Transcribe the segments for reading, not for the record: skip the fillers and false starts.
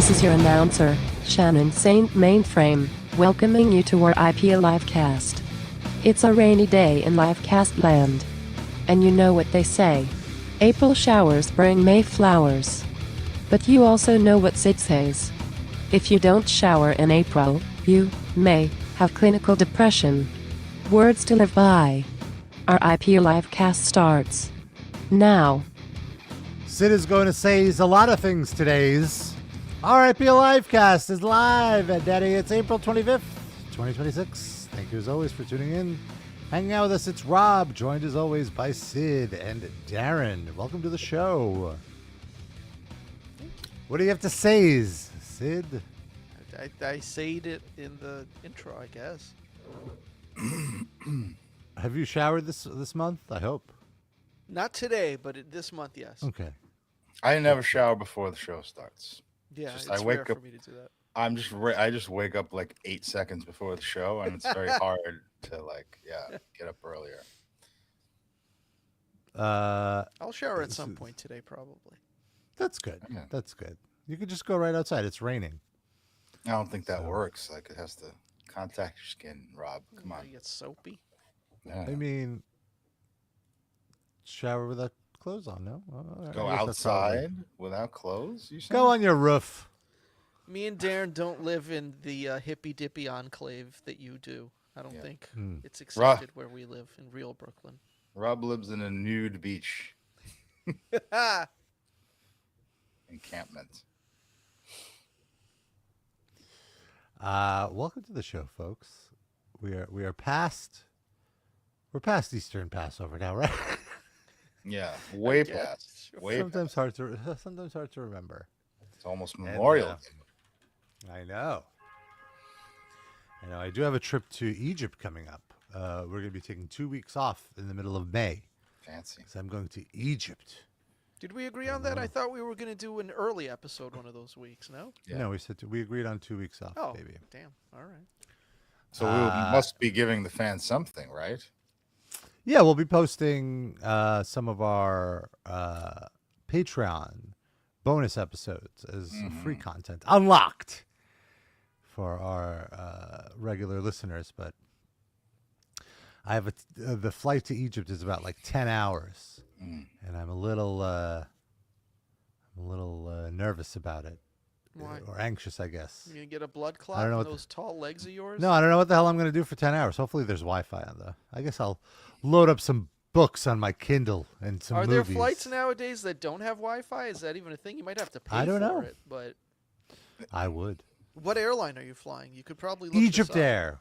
This is your announcer, Shannon Saint Mainframe, welcoming you to our IP Livecast. It's a rainy day in Livecast land. And you know what they say. April showers bring May flowers. But you also know what Sid says. If you don't shower in April, you may have clinical depression. Words to live by. Our IP Livecast starts now. Sid is going to say a lot of things today's. RIP Livecast is live at Daddy. It's April 25th, 2026. Thank you as always for tuning in. Hanging out with us, it's Rob, joined as always by Sid and Darren. Welcome to the show. What do you have to say, Sid? I said it in the intro, I guess. Have you showered this month? I hope. Not today, but this month, yes. Okay. I never shower before the show starts. Yeah, Just, it's I wake rare up- for me to do that. I just wake up like 8 seconds before the show, and it's very hard to get up earlier. I'll shower at some point today, probably. That's good. Yeah. That's good. You could just go right outside. It's raining. I don't think that So- works. Like it has to contact your skin, Rob. Come on. You get soapy. Yeah. I mean, shower without clothes on, no? I Go guess that's probably- outside without clothes. You Go on your roof. Me and Darren don't live in the hippy dippy enclave that you do. I don't Yeah. think Hmm. it's accepted where we live in real Brooklyn. Rob lives in a nude beach encampment. Welcome to the show, folks. We're past Eastern Passover now, right? Yeah, way guess. past. Way sometimes past. hard to remember. It's almost Memorial uh, Day. I know. I do have a trip to Egypt coming up. We're going to be taking 2 weeks off in the middle of May. Fancy. So I'm going to Egypt. Did we agree on that? I thought we were going to do an early episode one of those weeks, no? Yeah. No, we agreed on 2 weeks off, Oh, baby. damn. All right. So we must be giving the fans something, right? Yeah, we'll be posting some of our Patreon bonus episodes as free content, unlocked for our regular listeners. But I have the flight to Egypt is about like 10 hours, and I'm a little nervous about it, Why? or anxious, I guess. You gonna get a blood I clot don't know in what those tall legs of yours? No, I don't know what the hell I'm going to do for 10 hours. Hopefully there's Wi-Fi on I guess I'll load up some books on my Kindle and some Are movies. there flights nowadays that don't have Wi-Fi? Is that even a thing? You might have to pay I don't for know. it. But I would. what airline are you flying? You could probably look this Egypt up. Air.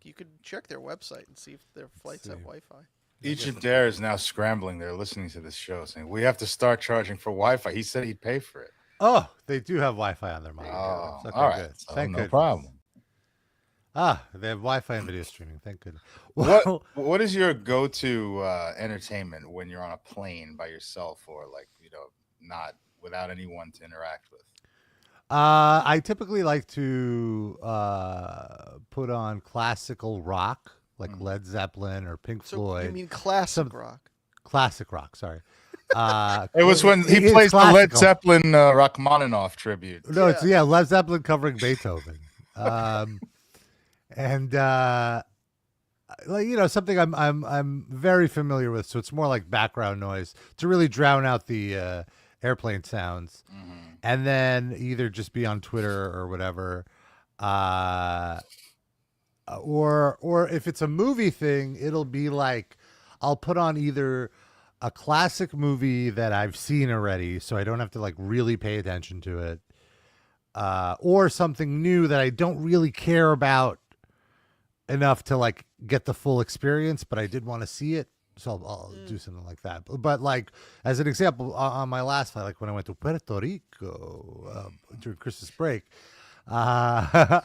You could check their website and see if their flights have see. Wi-Fi. Egypt Air is now scrambling. They're listening to this show saying, we have to start charging for Wi-Fi. He said he'd pay for it. Oh, they do have Wi-Fi on their monitor. Oh, Okay, all right. good. So Thank no goodness. problem. They have Wi-Fi and video streaming. Thank goodness. Well, What is your go-to entertainment when you're on a plane by yourself or not without anyone to interact with? I typically like to put on classical rock, like Led Zeppelin or Pink So Floyd. you mean classic Some- rock? Classic rock, sorry. It was when he it's plays the Led classical. Zeppelin Rachmaninoff tribute. No, it's Led Zeppelin covering Beethoven. And something I'm very familiar with, so it's more like background noise to really drown out the airplane sounds. And then either just be on Twitter or whatever. Or if it's a movie thing, it'll be like I'll put on either a classic movie that I've seen already, so I don't have to like really pay attention to it, or something new that I don't really care about enough to like get the full experience, but I did want to see it, so I'll do something like that. But like as an example, on my last flight, like when I went to Puerto Rico during Christmas break, I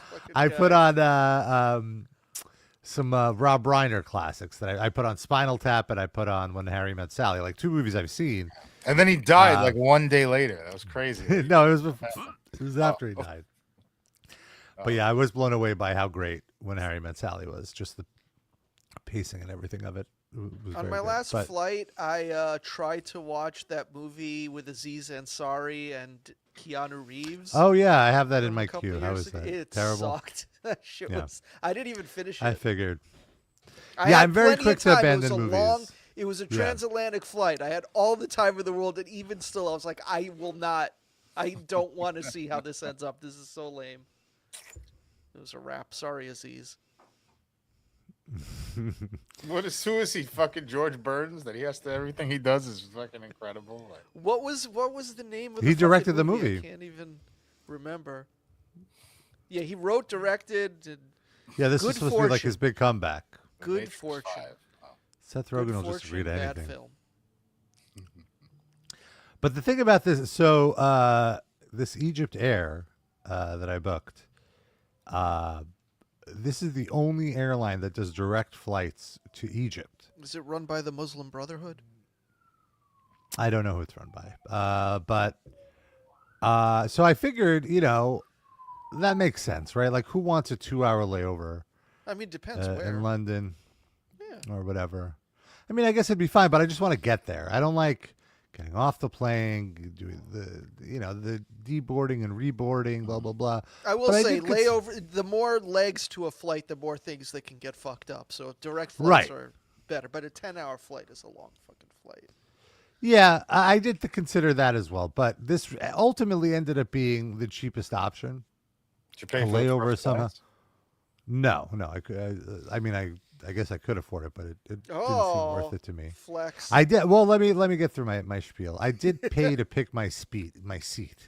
put on some Rob Reiner classics that I put on Spinal Tap, and I put on When Harry Met Sally, like two movies I've seen. And then he died like one day later. That was crazy. No, it was after he died. But yeah, I was blown away by how great When Harry Met Sally was. Just the pacing and everything of it. was On very my good. last But flight, I tried to watch that movie with Aziz Ansari and Keanu Reeves. oh yeah, I have that in from a my couple queue. How years is ago. that? It Terrible. sucked. That shit Yeah. was. I didn't even finish I it. figured. I Yeah, had I'm very plenty quick of to time. abandon it was a movies. long. It was a Yeah. transatlantic flight. I had all the time in the world, and even still, I was like, I will not. I don't want to see how this ends up. This is so lame. It was a wrap. Sorry, Aziz. Who is he? Fucking George Burns? That he has to everything he does is fucking incredible. Like, What was the name of He the directed fucking the movie? movie. I can't even remember. Yeah, he wrote, directed, and Yeah, this Good is supposed to be like Fortune. his big comeback. The Good Matrix Fortune. 5. Oh. Seth Good Rogen will just Fortune, read bad anything. film. But the thing about this, so this Egypt Air that I booked, this is the only airline that does direct flights to Egypt. Is it run by the Muslim Brotherhood? I don't know who it's run by, but so I figured, that makes sense, right? Like, who wants a 2-hour layover I mean, depends where. in London Yeah. or whatever? I mean, I guess it'd be fine, but I just want to get there. I don't like getting off the plane, doing the deboarding and reboarding, blah blah blah. I will But say, did layover. The more legs to a flight, the more things that can get fucked up. So direct flights Right. are better, but a 10-hour flight is a long fucking flight. Yeah, I did consider that as well, but this ultimately ended up being the cheapest option. Did you pay A for the layover first somehow. class? No, I mean, I guess I could afford it, but it didn't seem worth it to me. Flex. I did. Well, let me get through my spiel. I did pay to pick my seat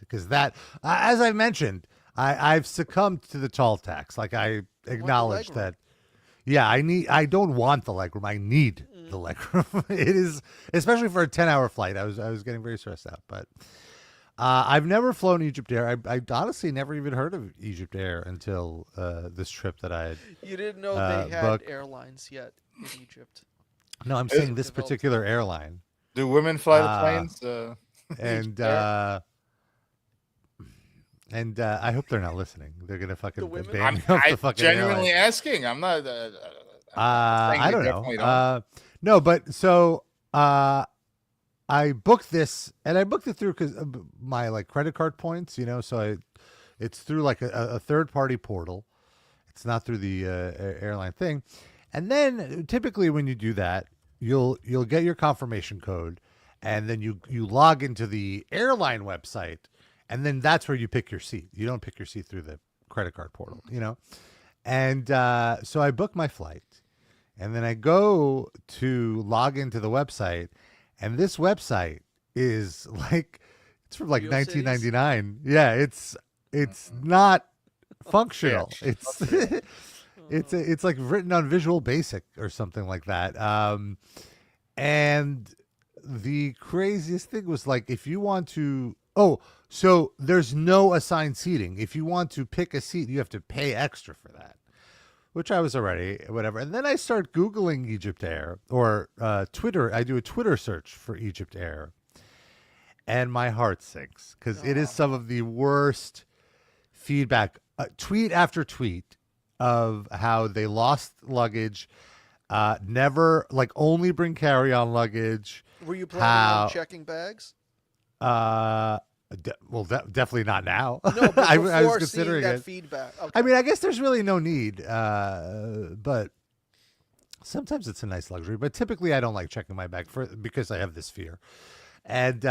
because that, as I mentioned, I've succumbed to the tall tax. Like, I acknowledge legroom. that. Yeah, I don't want the legroom. I need the legroom. It is, especially for a 10-hour flight. I was getting very stressed out, but I've never flown Egypt Air. I honestly never even heard of Egypt Air until this trip that I had. You didn't know they had book. airlines yet in Egypt. No, I'm saying this developed. particular airline. Do women fly the planes? And I hope they're not listening. They're gonna fucking The women? ban me off the fucking genuinely airline. asking. I'm not. saying I they don't definitely know. No, but so I booked this, and I booked it through because my like credit card points. So it's through like a third party portal. It's not through the airline thing. And then typically when you do that, you'll get your confirmation code, and then you log into the airline website, and then that's where you pick your seat. You don't pick your seat through the credit card portal, And so I book my flight, and then I go to log into the website, and this website is like, it's from like Real cities? 1999. Yeah, it's not functional. Yeah. It's like written on Visual Basic or something like that. And the craziest thing was, like, if you want to, so there's no assigned seating. If you want to pick a seat, you have to pay extra for that, which I was already whatever. And then I start Googling Egypt Air or Twitter. I do a Twitter search for Egypt Air, and my heart sinks because it is some of the worst feedback, tweet after tweet, of how they lost luggage, never, like, only bring carry-on luggage. Were you planning on checking bags? Definitely not now. No, but I before was considering seeing that it. feedback. Okay. I mean, I guess there's really no need, but sometimes it's a nice luxury. But typically, I don't like checking my bag because I have this fear. And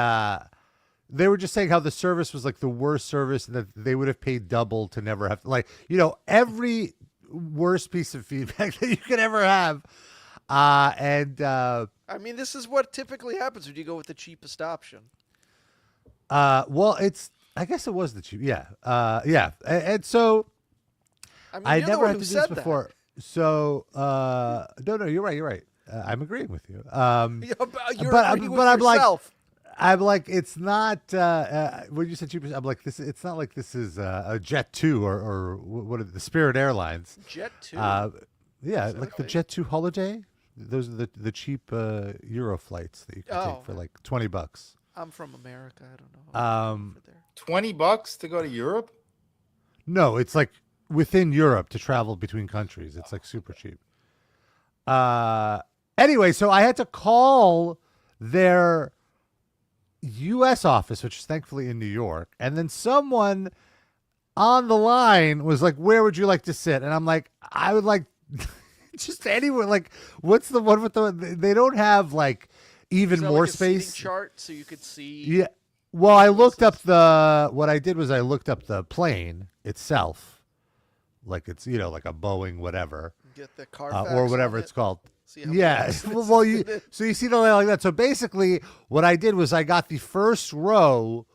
they were just saying how the service was like the worst service, and that they would have paid double to never have, like, every worst piece of feedback that you could ever have. I mean, this is what typically happens when you go with the cheapest option. Well, I guess it was the cheap. Yeah. Yeah. And so I mean, I you're the never one had who to do this said before. So, no, you're right. I'm agreeing with you. that. You're but agreeing with I'm yourself. I'm like, it's not, when you said cheapest, I'm like, it's not like this is a Jet 2 or what are the Spirit Airlines. Jet 2. Yeah, Is that like a the thing? Jet 2 Holiday. Those are the cheap Euro flights that you can take for like $20. I'm from America. I don't know. Over there. $20 to go to Europe? No, it's like within Europe to travel between countries. It's like super cheap. Anyway, so I had to call their U.S. office, which is thankfully in New York, and then someone on the line was like, "Where would you like to sit?" And I'm like, "I would like just anywhere." Like, what's the one with the? They don't have like even more like a seating space. chart so you could see. Yeah. Well, I looked up what I did was I looked up the plane itself, like it's like a Boeing whatever, Get the car or whatever it's called. See how Yeah. Well, so you see the layout like that. So basically, what I did was I got the first row,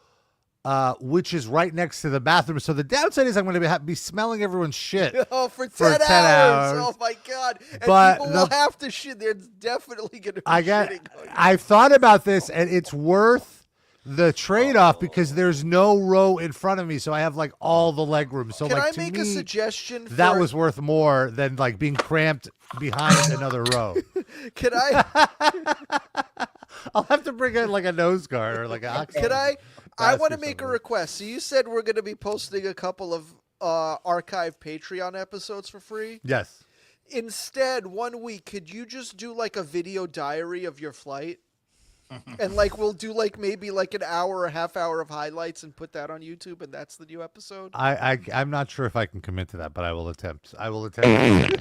which is right next to the bathroom. So the downside is I'm going to be smelling everyone's shit. Oh, for 10 hours. Oh my god! And But people will have to shit. They're definitely going to be shitting. I've thought about this, and it's worth the trade-off because there's no row in front of me, so I have like all the leg room. So Can like I make a suggestion? That was worth more than like being cramped behind another row. Can I? I'll have to bring in like a nose guard or like a. Can I? I want to make a request. So you said we're going to be posting a couple of archive Patreon episodes for free. Yes. Instead, 1 week, could you just do like a video diary of your flight? And like we'll do like maybe like an hour or a half hour of highlights and put that on YouTube, and that's the new episode. I'm not sure if I can commit to that, but I will attempt. To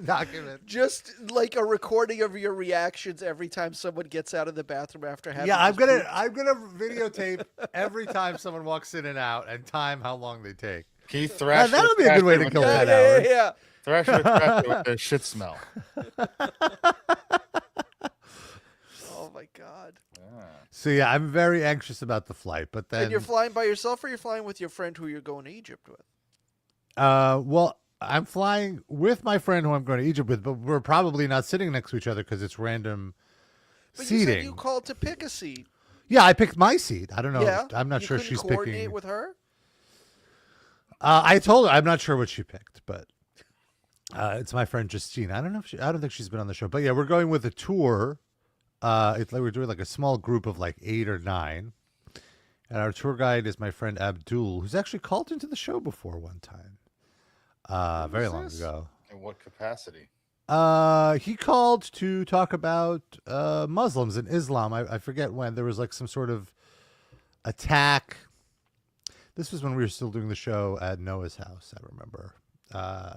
document. Just like a recording of your reactions every time someone gets out of the bathroom after having. Yeah, I'm gonna videotape every time someone walks in and out and time how long they take. Can you thrash? That'll be a good way to kill 10 hours. Yeah. Thrash with the shit smell. Oh my god. So yeah, I'm very anxious about the flight, but then. And you're flying by yourself, or you're flying with your friend who you're going to Egypt with? Well, I'm flying with my friend who I'm going to Egypt with, but we're probably not sitting next to each other because it's random seating. You said you called to pick a seat. Yeah, I picked my seat. I don't know. Yeah, I'm not sure you she's coordinate picking. with her. I told her I'm not sure what she picked, but it's my friend Justine. I don't know if I don't think she's been on the show, but yeah, we're going with a tour. It's like we're doing like a small group of like 8 or 9, and our tour guide is my friend Abdul, who's actually called into the show before one time, very long ago. In what capacity? He called to talk about Muslims and Islam. I forget when there was like some sort of attack. This was when we were still doing the show at Noah's house. I remember.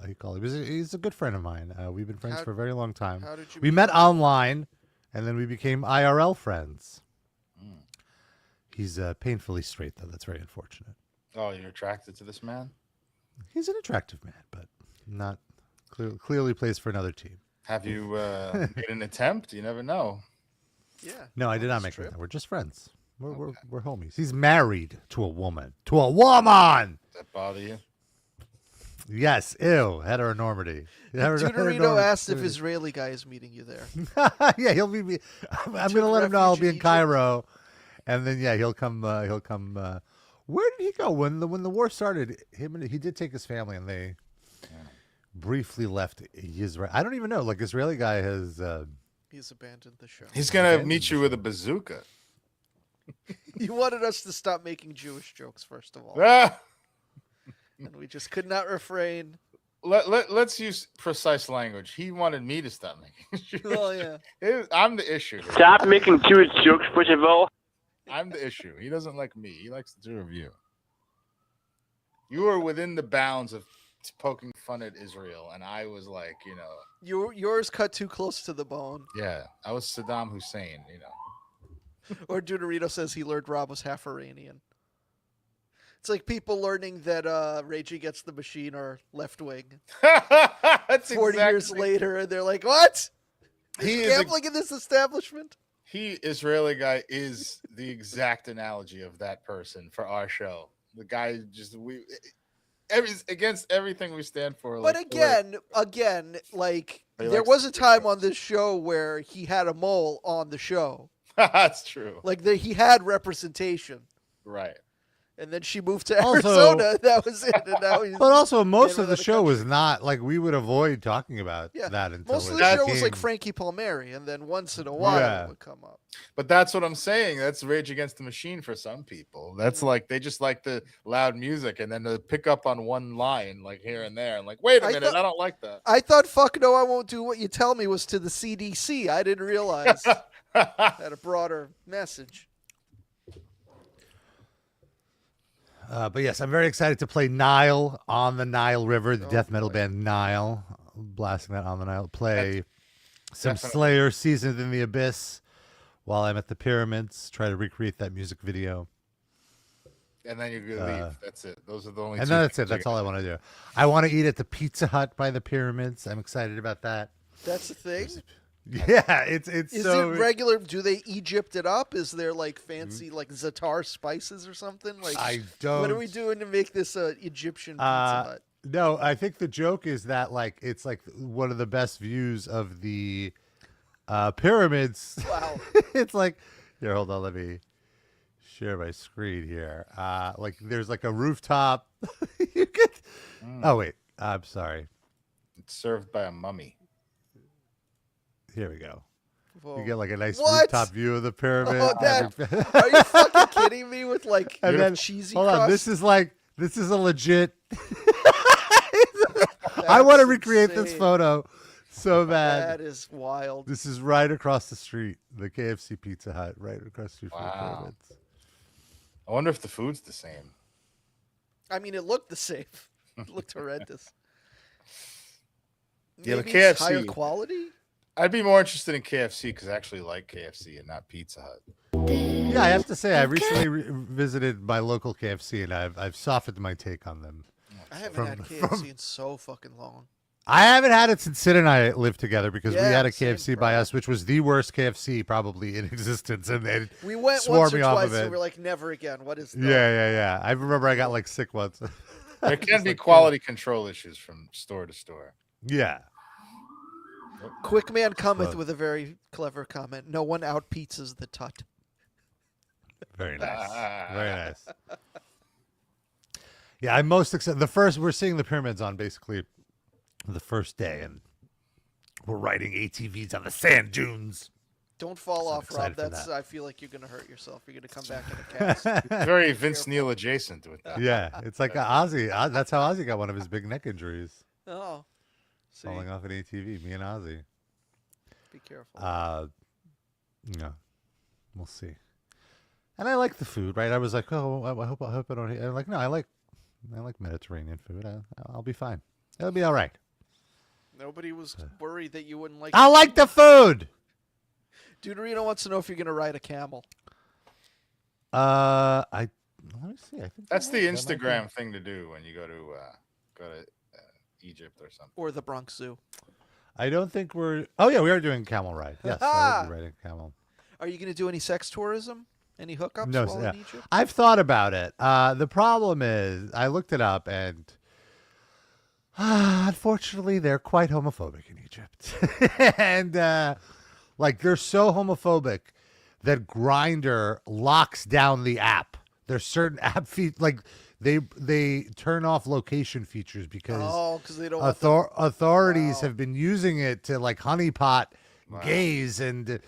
He called. He's a good friend of mine. We've been friends for a very long time. How did you we met online, and then we became IRL friends. He's painfully straight, though. That's very unfortunate. Oh, you're attracted to this man? He's an attractive man, but not clearly plays for another team. Have you made an attempt? You never know. Yeah. No, I did not make that. We're just friends. We're homies. He's married to a woman. To a woman! Does that bother you? Yes. Ew. Heteronormity. Deuterino asked if Israeli guy is meeting you there. Yeah, he'll be. I'm going to let him know I'll be in Cairo, and then yeah, he'll come. Where did he go when the war started? He did take his family, and they briefly left Israel. I don't even know. Like Israeli guy has. He's abandoned the show. He's gonna meet you with a bazooka. You wanted us to stop making Jewish jokes, first of all, and we just could not refrain. Let's use precise language. He wanted me to stop making Jewish Well, yeah. I'm the issue. Stop making Jewish jokes, first of all. I'm the issue. He doesn't like me. He likes the two of you. You are within the bounds of poking fun at Israel, and I was like, Yours cut too close to the bone. Yeah, I was Saddam Hussein, Or Deuterino says he learned Rob was half Iranian. It's like people learning that Rage Against the Machine are left wing. 40 years later, and they're like, "What? He's gambling in this establishment?" Israeli guy is the exact analogy of that person for our show. The guy just against everything we stand for. But again, like there was a time on this show where he had a mole on the show. That's true. Like he had representation. Right. And then she moved to Also- Arizona. That was it. And now he's But also, most in of the another show was country. not like we would avoid talking about that until most of it the show was like became- Frankie Palmieri, and then once in a while Yeah. it would come up. But that's what I'm saying. That's Rage Against the Machine for some people. That's like they just like the loud music, and then to pick up on one line like here and there, and like, wait a minute, I don't like that. I thought "fuck no, I won't do what you tell me" was to the CDC. I didn't realize had a broader message. But yes, I'm very excited to play Nile on the Nile River, the death metal boy. band Nile, blasting that on the Nile. Play some definitely- Slayer, Seasoned in the Abyss, while I'm at the pyramids. Try to recreate that music video, And then you leave. That's it. Those are the only. and two then that's things it. That's you all I want to do. I want to eat at the Pizza Hut by the pyramids. I'm excited about that. That's the thing. Yeah, it's Is so it regular? Do they Egypt it up? Is there like fancy like za'atar spices or something? Like I don't. What are we doing to make this Egyptian Pizza Hut? No, I think the joke is that like it's like one of the best views of the pyramids. Wow. It's like here, hold on, let me share my screen here. Like there's like a rooftop. You get. Oh wait, I'm sorry. It's served by a mummy. Here we go. Whoa. You get like a nice What? rooftop view of the pyramid. Oh, are you fucking kidding me with like And then, cheesy hold crust? on, this is a legit. I want to That's recreate this insane. photo so bad. That is wild. This is right across the street, the KFC Pizza Hut, right across the street from the Wow. pyramids. I wonder if the food's the same. I mean, it looked the same. It looked horrendous. Yeah, but Maybe it's higher KFC quality. I'd be more interested in KFC because I actually like KFC and not Pizza Hut. Yeah, I have to say, I recently visited my local KFC, and I've softened my take on them. I haven't From- had KFC in so fucking long. I haven't had it since Sid and I lived together because we Yeah, had a same, KFC bro. by us, which was the worst KFC probably in existence, and they We went swore once or me off twice of it. and we're like, never again. What is that? Yeah. I remember I got like sick once. There can be quality control issues from store to store. Yeah. Quick man cometh But- with a very clever comment. No one out pizzas the tut. Very nice. Very nice. Yeah, I'm most excited. We're seeing the pyramids on basically the first day, and we're riding ATVs on the sand dunes. Don't fall So I'm off, Rob. excited for That's. that. I feel like you're gonna hurt yourself. You're gonna come back in a cast. Very Vince Neil adjacent with that. Yeah, it's like Ozzy. That's how Ozzy got one of his big neck injuries, Oh, see, falling off an ATV. Me and Ozzy. be careful. Yeah, we'll see. And I like the food, right? I was like, oh, I hope I don't. I'm like, no, I like Mediterranean food. I'll be fine. It'll be all right. Nobody was worried that you wouldn't like. I like the food. Deuterino wants to know if you're gonna ride a camel. Let me see. I think That's the that might be- Instagram thing to do when you go to Egypt or something. Or the Bronx Zoo. I don't think we're. Oh yeah, we are doing camel ride. Yes, I will be riding camel. Are you gonna do any sex tourism? Any hookups No, while yeah. in Egypt? I've thought about it. The problem is, I looked it up, and unfortunately, they're quite homophobic in Egypt, and like they're so homophobic that Grindr locks down the app. There's certain app like they turn off location features because Oh, because they don't. want the- authorities Wow. have been using it to like honeypot Wow. gays, and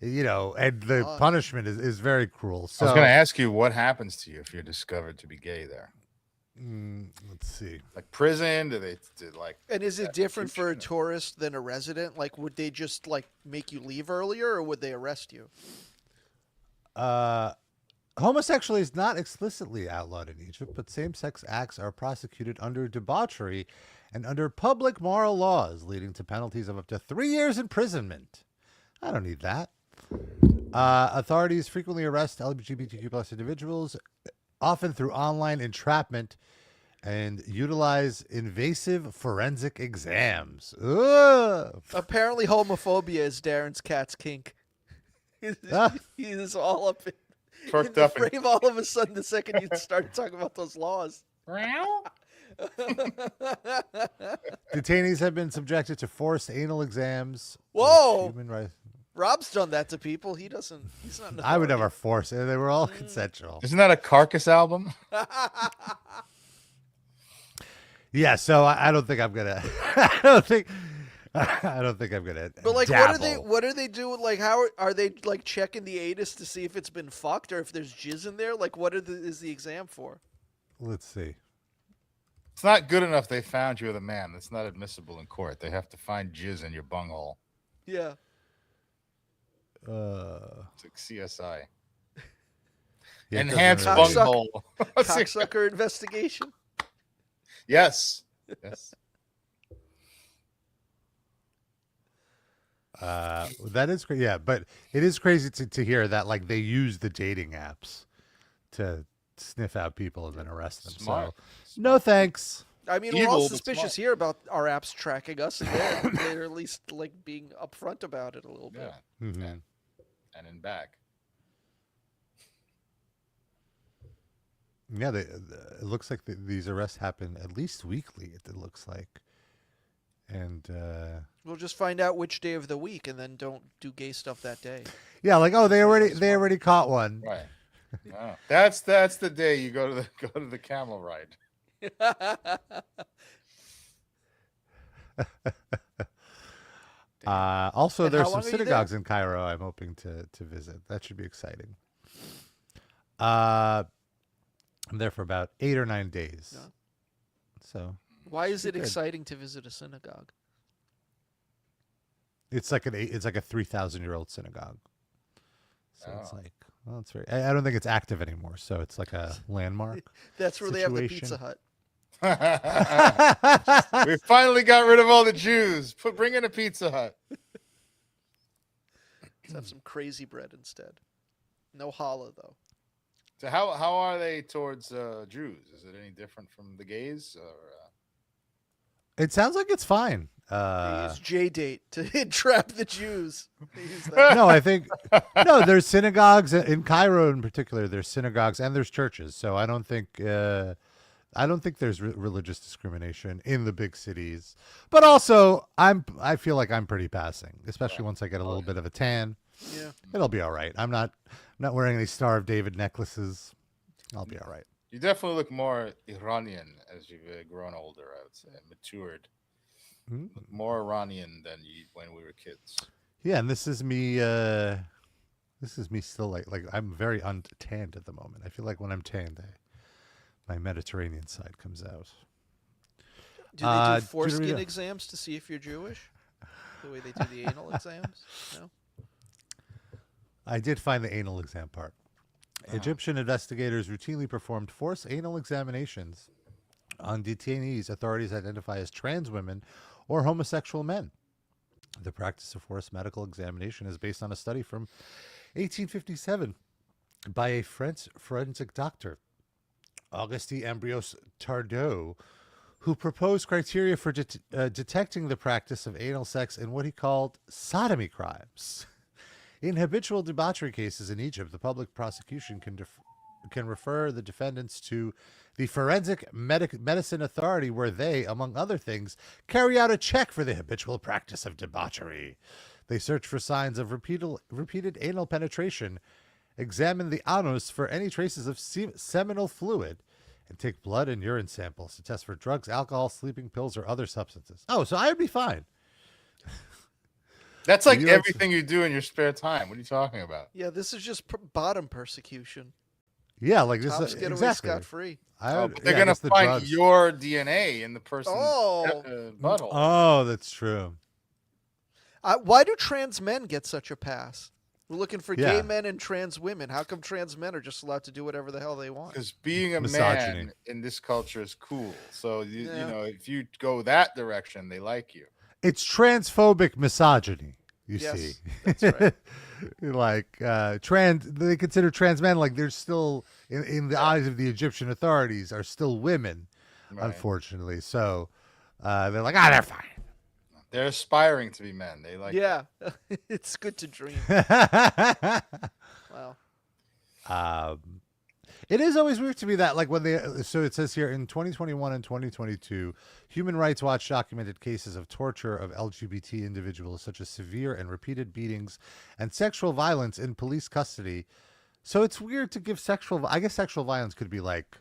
and the punishment is very cruel. So I was going to ask you what happens to you if you're discovered to be gay there. let's see. Like prison? Do they like? And is it different for a execution? tourist than a resident? Like, would they just like make you leave earlier, or would they arrest you? Homosexuality is not explicitly outlawed in Egypt, but same-sex acts are prosecuted under debauchery and under public moral laws, leading to penalties of up to 3 years imprisonment. I don't need that. Authorities frequently arrest LGBTQ plus individuals, often through online entrapment, and utilize invasive forensic exams. Ugh. Apparently, homophobia is Darren's cat's kink. He is all up in Perked the up and- frame all of a sudden the second you started talking about those laws. Detainees have been subjected to forced anal exams. Whoa! Human rights. Rob's done that to people. He's not. An I would authority. never force it. They were all consensual. Isn't that a Carcass album? Yeah, so I don't think I'm gonna. I don't think I'm gonna. But like, dabble. what are they doing? Like, how are they like checking the anus to see if it's been fucked or if there's jizz in there? Like, is the exam for? Let's see. It's not good enough they found you with a man. That's not admissible in court. They have to find jizz in your bunghole. Yeah. It's like CSI. Yeah, it Enhanced doesn't really- bunghole. Cocksucker investigation. Yes. Yes. That is crazy. Yeah, but it is crazy to hear that like they use the dating apps to sniff out people and then arrest them. Smart. So, no thanks. I mean, Evil, we're all but suspicious smart. here about our apps tracking us, and they're at least like being upfront about it a little bit. Yeah. Mhm. And in back. Yeah, it looks like these arrests happen at least weekly. It looks like, and We'll just find out which day of the week, and then don't do gay stuff that day. yeah, like they already caught one. Right. Oh. That's the day you go to the camel ride. Also, And there's how some long are you there? synagogues in Cairo I'm hoping to visit. That should be exciting. I'm there for about 8 or 9 days. Yeah. So Why is it Good. exciting to visit a synagogue? it's like a 3,000-year-old synagogue. So it's Oh. like, well, it's very. I don't think it's active anymore. So it's like a landmark. That's where they have the Situation. Pizza Hut. We finally got rid of all the Jews. Bring in a Pizza Hut. Let's have some crazy bread instead. No challah though. So how are they towards Jews? Is it any different from the gays? Or, It sounds like it's fine. They use J-date to entrap the Jews. They use that. No, I think no. There's synagogues in Cairo in particular. There's synagogues and there's churches. So I don't think there's religious discrimination in the big cities. But also, I feel like I'm pretty passing, especially once I get a little bit of a tan. Yeah. It'll be all right. I'm not wearing any Star of David necklaces. I'll be all right. you definitely look more Iranian as you've grown older. I would say matured, Mm. more Iranian than when we were kids. Yeah, and this is me. This is me still like I'm very untanned at the moment. I feel like when I'm tanned, my Mediterranean side comes out. Do they do Deuterino- foreskin exams to see if you're Jewish? The way they do the anal exams? No. I did find the anal exam part. Egyptian investigators routinely performed forced anal examinations on detainees authorities identify as trans women or homosexual men. The practice of forced medical examination is based on a study from 1857 by a French forensic doctor, Auguste Ambrose Tardot, who proposed criteria for detecting the practice of anal sex in what he called sodomy crimes. In habitual debauchery cases in Egypt, the public prosecution can refer the defendants to the Forensic Medicine Authority, where they, among other things, carry out a check for the habitual practice of debauchery. They search for signs of repeated anal penetration, examine the anus for any traces of seminal fluid, and take blood and urine samples to test for drugs, alcohol, sleeping pills, or other substances. Oh, so I would be fine. That's like You like everything you do in your spare time. What are you talking about? Yeah, this is just bottom persecution. Yeah, like this Tops is get away exactly. scot-free. But they're I gonna guess the find drugs. your DNA in the person's Oh. butthole. Oh, that's true. Why do trans men get such a pass? We're looking for Yeah. gay men and trans women. How come trans men are just allowed to do whatever the hell they want? Because being a Misogyny. man in this culture is cool. So you Yeah. know, if you go that direction, they like you. It's transphobic misogyny. You Yes, see, that's right. like they consider trans men like they're still in the eyes of the Egyptian authorities are still women, Right. unfortunately. So they're like, they're fine. They're aspiring to be men. They like Yeah, it's good to dream. Wow. It is always weird to me that, like, when they, so it says here in 2021 and 2022, Human Rights Watch documented cases of torture of LGBT individuals, such as severe and repeated beatings and sexual violence in police custody. So it's weird to give I guess sexual violence could be like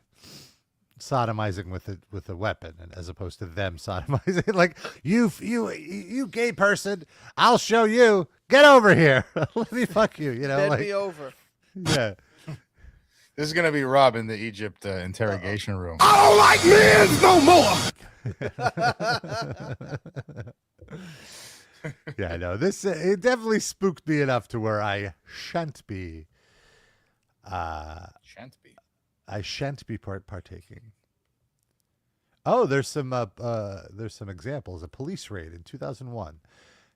sodomizing with a weapon, and as opposed to them sodomizing, like, you gay person, I'll show you. Get over here. Let me fuck you. You know, Bend like, me over. yeah. This is gonna be Rob in the Egypt interrogation room. I don't like men no more. Yeah, I know. This it definitely spooked me enough to where I shan't be. Shan't be. I shan't be partaking. Oh, there's some examples. A police raid in 2001.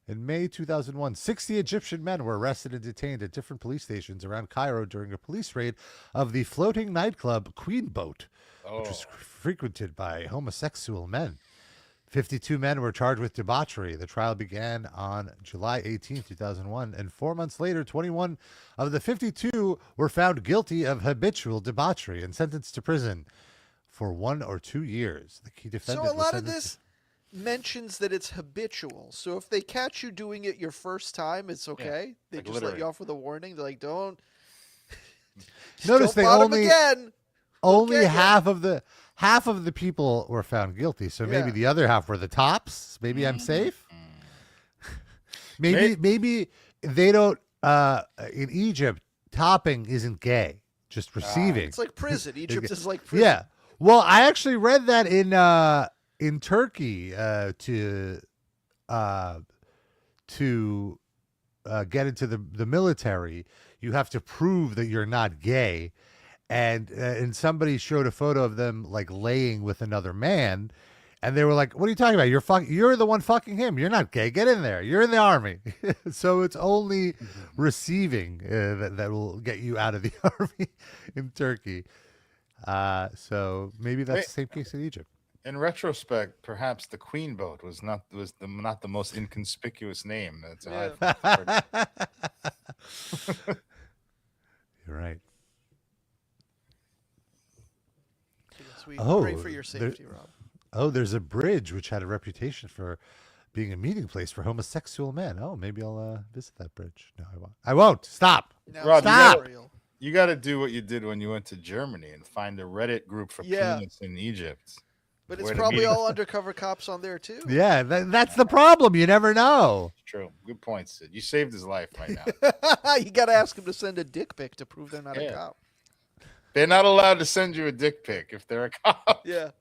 In May 2001, 60 Egyptian men were arrested and detained at different police stations around Cairo during a police raid of the floating nightclub Queen Boat, which was frequented by homosexual men. 52 men were charged with debauchery. The trial began on July 18, 2001, and 4 months later, 21 of the 52 were found guilty of habitual debauchery and sentenced to prison for 1 or 2 years. The key defendant So a was lot of sentenced this mentions that it's habitual. So if they catch you doing it your first time, it's okay. They like just littering. let you off with a warning. They're like, don't. Notice they bottom only again. only get ya. half of the people were found guilty. So maybe Yeah. the other half were the tops. Maybe I'm safe. Maybe they don't. In Egypt, topping isn't gay. Just receiving. It's like prison. Egypt is like prison. Yeah. Well, I actually read that in Turkey to get into the military, you have to prove that you're not gay, and somebody showed a photo of them like laying with another man, and they were like, "What are you talking about? You're the one fucking him. You're not gay. Get in there. You're in the army." So it's only receiving that will get you out of the army in Turkey. So maybe that's the same case in Egypt. In retrospect, perhaps the Queen Boat was not the most inconspicuous name. That's You're right. Yes, we Oh, pray for your safety, Rob. Oh, there's a bridge which had a reputation for being a meeting place for homosexual men. Oh, maybe I'll visit that bridge. No, I won't. I won't. Stop. Now, Rob, it's stop. not real. You got to do what you did when you went to Germany and find a Reddit group for Yeah. penis in Egypt. But it's Where to probably meet. all undercover cops on there too. Yeah, that's the problem. You never know. True. Good point, Sid. You saved his life right now. You got to ask them to send a dick pic to prove they're not a Yeah. cop. They're not allowed to send you a dick pic if they're a cop. Yeah.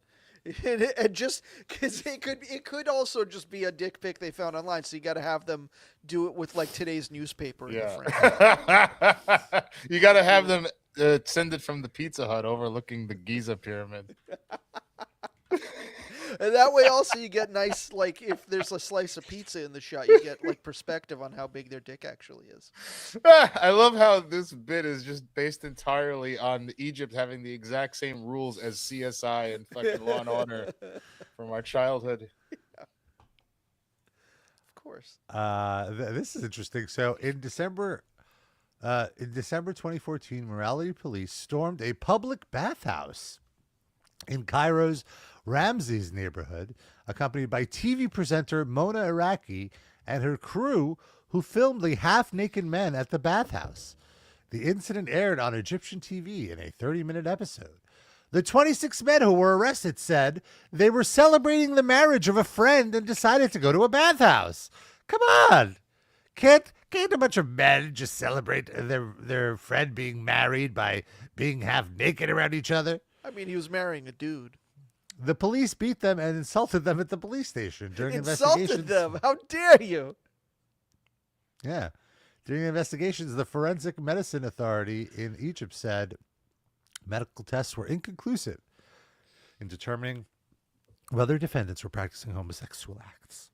And just because it could also just be a dick pic they found online, so you got to have them do it with like today's newspaper in the front. Yeah. You got to have them send it from the Pizza Hut overlooking the Giza pyramid. And that way also you get nice, like if there's a slice of pizza in the shot, you get like perspective on how big their dick actually is. I love how this bit is just based entirely on Egypt having the exact same rules as CSI and fucking Law and Order from our childhood. Of course. This is interesting. So in December 2014, morality police stormed a public bathhouse in Cairo's Ramses neighborhood, accompanied by TV presenter Mona Iraqi and her crew, who filmed the half-naked men at the bathhouse. The incident aired on Egyptian TV in a 30-minute episode. The 26 men who were arrested said they were celebrating the marriage of a friend and decided to go to a bathhouse. Come on! Can't a bunch of men just celebrate their friend being married by being half-naked around each other? I mean, he was marrying a dude. The police beat them and insulted them at the police station during Insulted investigations. them. How dare you? Yeah. During investigations, the Forensic Medicine Authority in Egypt said medical tests were inconclusive in determining whether defendants were practicing homosexual acts.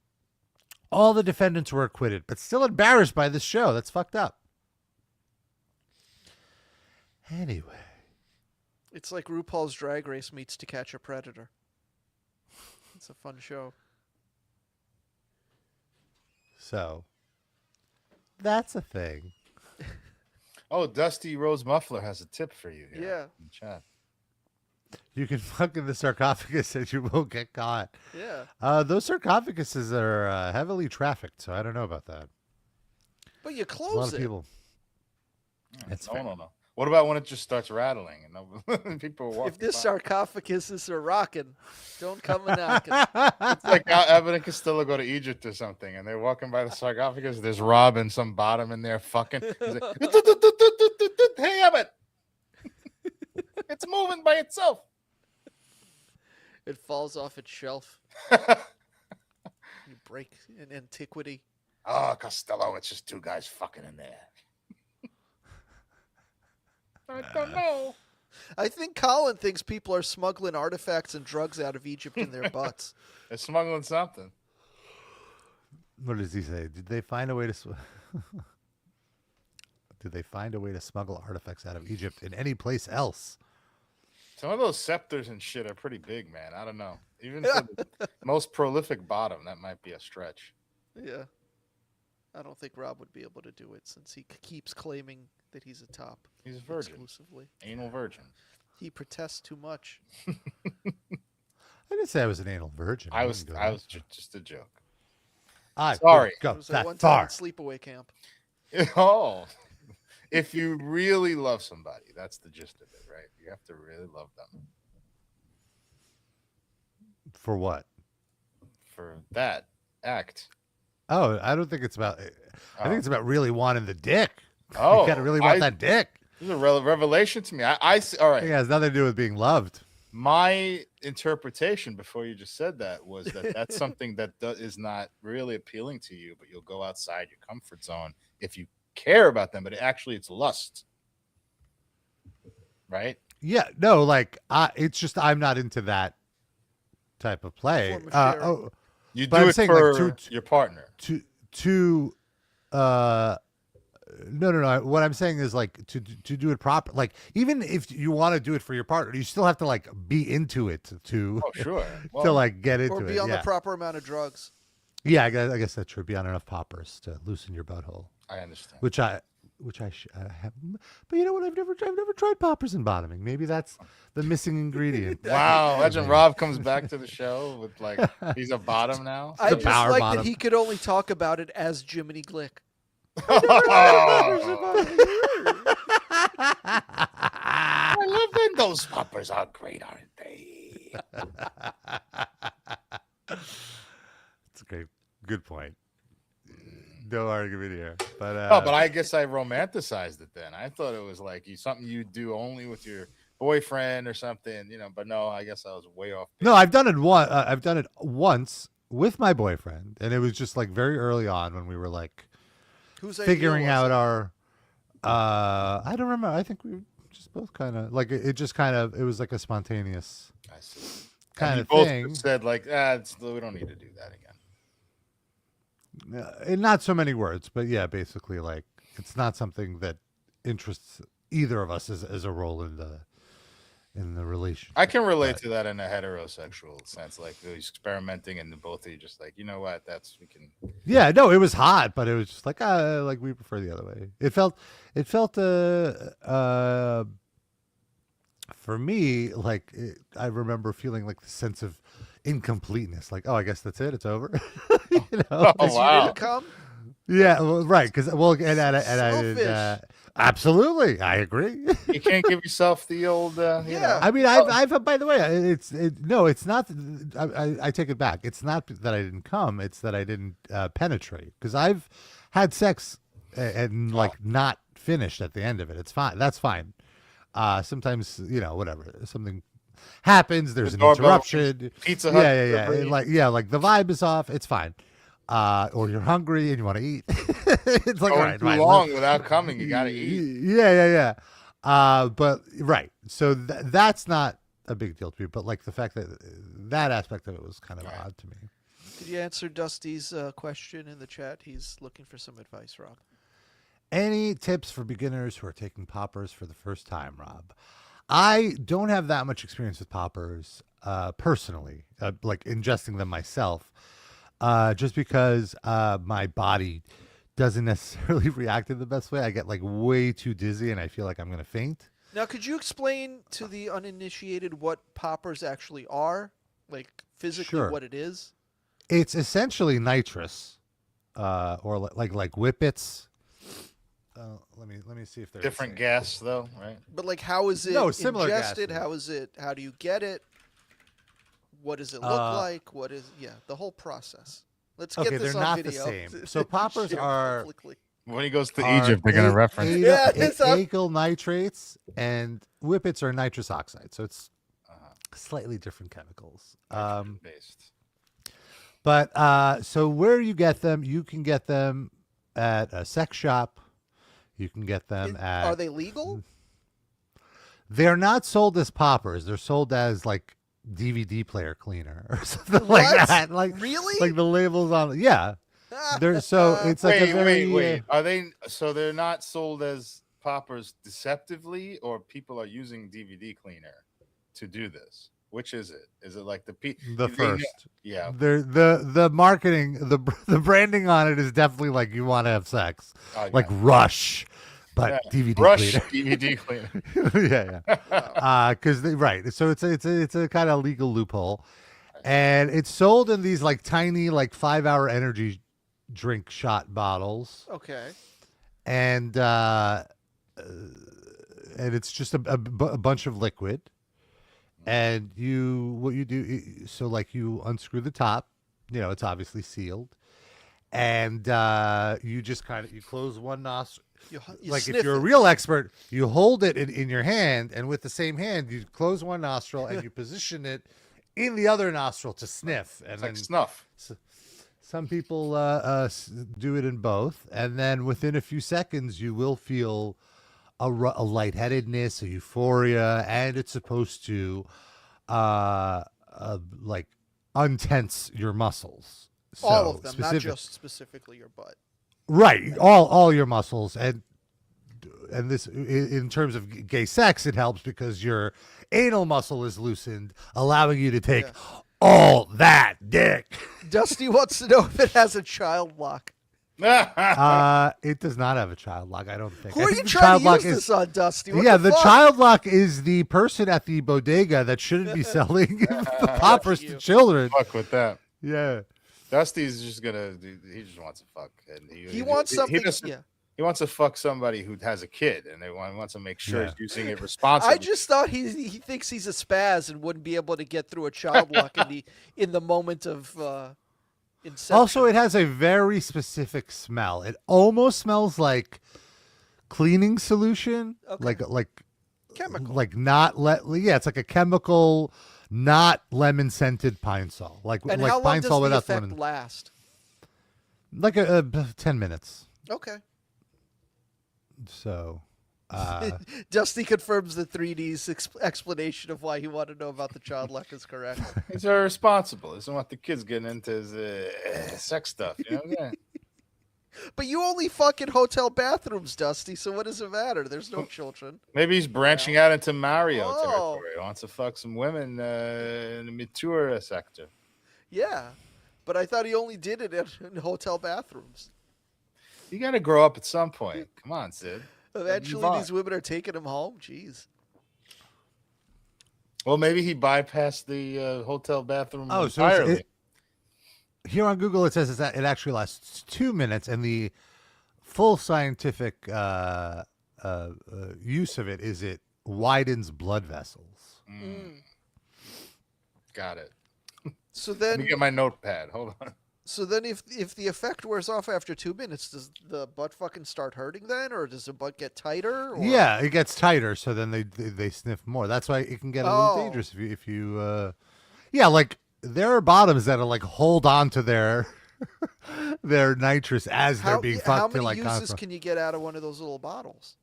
All the defendants were acquitted, but still embarrassed by this show. That's fucked up. Anyway. It's like RuPaul's Drag Race meets To Catch a Predator. It's a fun show. So, that's a thing. Oh, Dusty Rose Muffler has a tip for you here. Yeah. In chat. You can fuck in the sarcophagus and you won't get caught. Yeah. Those sarcophaguses are heavily trafficked, so I don't know about that. But you A lot close of it. people. That's fair. No. What about when it just starts rattling and people are walking If this by? sarcophagus is a rocking, don't come a knocking. It's like how Evan and Costello go to Egypt or something, and they're walking by the sarcophagus. There's Rob and some bottom in there fucking. He's like, hey, Evan, it's moving by itself. It falls off its shelf. You break an antiquity. Oh, Costello, it's just two guys fucking in there. I don't know. I think Colin thinks people are smuggling artifacts and drugs out of Egypt in their butts. They're smuggling something. What does he say? Did they find a way to? Did they find a way to smuggle artifacts out of Egypt in any place else? Some of those scepters and shit are pretty big, man. I don't know. Even for the most prolific bottom, that might be a stretch. Yeah. I don't think Rob would be able to do it since he keeps claiming that he's a top. He's a virgin. Exclusively. Anal virgin. He protests too much. I didn't say I was an anal virgin. I was wouldn't go that just a joke. I Sorry. wouldn't go It was like that one time far. at sleepaway camp. Oh, if you really love somebody, that's the gist of it, right? You have to really love them For what? for that act. Oh, I don't think it's about. I think it's about really wanting the dick. Oh, You gotta really want that dick. This is a revelation to me. I see. All I right. think it has nothing to do with being loved. My interpretation before you just said that was that that's something that is not really appealing to you, but you'll go outside your comfort zone if you care about them. But it's lust, right? Yeah, no, like it's just I'm not into that type of play. Form of sharing. Oh, You But do I'm it saying, for like, your partner. No. What I'm saying is like to do it proper. Like even if you want to do it for your partner, you still have to like be into it to Oh, sure. to Well, like get into Or it. be on yeah. the proper amount of drugs. Yeah, I guess that's true. Be on enough poppers to loosen your butthole, I understand. which I have. But you know what? I've never tried poppers and bottoming. Maybe that's the missing ingredient. Wow. Imagine Rob comes back to the show with like he's a bottom now. I The just power like bottom. that he could only talk about it as Jiminy Glick. I love them. Those poppers are great, aren't they? It's a good point. No argument here. But No, but I guess I romanticized it then. I thought it was like something you do only with your boyfriend or something, But no, I guess I was way off. no, I've done it I've done it once with my boyfriend, and it was just like very early on when we were like Who's idea figuring was out it? our. I don't remember. I think we just both kind of like it. Just kind of it was like a spontaneous I see. kind And of you both thing. said like, we don't need to do that again. In not so many words, but yeah, basically like it's not something that interests either of us as a role in the relationship. I can relate But- to that in a heterosexual sense, like he's experimenting, and both of you just like, you know what? We can. Yeah, no, it was hot, but it was just like we prefer the other way. It felt for me like I remember feeling like the sense of incompleteness, like I guess that's it, it's over. you know? Oh, Because wow. you didn't come? Yeah, well, right, because and I Selfish. absolutely, I agree. You can't give yourself the old. Yeah. I mean, I've by the way, it's not. I take it back. It's not that I didn't come. It's that I didn't penetrate, because I've had sex and like not finished at the end of it. It's fine. That's fine. Sometimes whatever, something happens. There's The an doorbell, interruption. Pizza Hut Yeah. delivery. Like the vibe is off. It's fine. Or you're hungry and you want to eat. It's like all Going right, too fine, long without coming, you gotta eat. Yeah. But right, so that's not a big deal to me. But like the fact that aspect of it was kind of Right. odd to me. Did you answer Dusty's question in the chat? He's looking for some advice, Rob. Any tips for beginners who are taking poppers for the first time, Rob? I don't have that much experience with poppers personally, like ingesting them myself, just because my body doesn't necessarily react in the best way. I get like way too dizzy and I feel like I'm going to faint. Now, could you explain to the uninitiated what poppers actually are? Like physically Sure. what it is? It's essentially nitrous, or like whippets. Let me see if they're Different the same. gas, though, right? But like, how is it No, similar ingested? gases. How is it? How do you get it? What does it look like? What is the whole process? Let's get Okay, this they're on not the video. same. So poppers Share are publicly. When he goes to are Egypt, they're going to reference. Yeah, it's up. acyl nitrates, and whippets are nitrous oxide. So it's slightly different chemicals. Based. But so where you get them, you can get them at a sex shop. You can get them at. Are they legal? They're not sold as poppers. They're sold as like DVD player cleaner or something like What? that. Like Really? Like the labels on. Yeah. They're so it's like Wait, a very. wait. Are they? So they're not sold as poppers deceptively, or people are using DVD cleaner to do this? Which is it? Is it like The they know- first. Yeah. The marketing, the branding on it is definitely like you want to have sex, Oh, like yeah. Rush, but Yeah. DVD Rush cleaner. DVD cleaner. Yeah. Because right, so it's a kind of legal loophole, and it's sold in these like tiny like 5-hour energy drink shot bottles, Okay. and it's just a bunch of liquid. And what you do, so like you unscrew the top, it's obviously sealed, and you just you close one nostril. You Like sniff if you're a it. real expert, you hold it in your hand, and with the same hand, you close one nostril and you position it in the other nostril to sniff. And It's then like snuff. some people do it in both, and then within a few seconds, you will feel a lightheadedness, a euphoria, and it's supposed to like untense your muscles. All So, of them, not just specifically your butt. right, all your muscles, and this in terms of gay sex, it helps because your anal muscle is loosened, allowing you to take all that dick. Dusty wants to know if it has a child lock. It does not have a child lock, I don't think. Who I are think you the trying child to lock use this on, Dusty? What yeah, the the fuck? child lock is the person at the bodega that shouldn't be selling the poppers to children. Fuck with that. Yeah. Dusty's just he just wants to fuck. And He wants something. He wants to fuck somebody who has a kid, and he wants to make sure Yeah. he's using it responsibly. I just thought he thinks he's a spaz and wouldn't be able to get through a child lock in the moment of inception. Also, it has a very specific smell. It almost smells like cleaning solution, Okay. like chemical. like not it's like a chemical, not lemon scented Pine Sol, like And like how long Pine does Sol the without effect lemon, last? like a 10 minutes. Okay. So. Dusty confirms the 3D's explanation of why he wanted to know about the child lock is correct. He's very responsible. He doesn't want the kids getting into his sex stuff. You know? Yeah. But you only fuck in hotel bathrooms, Dusty, so what does it matter? There's no children. Maybe he's branching out into Mario Oh. territory. He wants to fuck some women in the mature sector. Yeah. But I thought he only did it in hotel bathrooms. You got to grow up at some point. Come on, Sid. Eventually, Move on. these women are taking him home. Jeez. Well, maybe he bypassed the hotel bathroom Oh, so entirely. Here on Google, it says that it actually lasts 2 minutes, and the full scientific use of it is it widens blood vessels. Got it. So Let then, me get my notepad. Hold on. if the effect wears off after 2 minutes, does the butt fucking start hurting then, or does the butt get tighter? Or? Yeah, it gets tighter, so then they sniff more. That's why it can get a little Oh. dangerous if you yeah, like there are bottoms that'll like hold on to their their nitrous as they're being fucked. How to, many like, uses constantly. can you get out of one of those little bottles?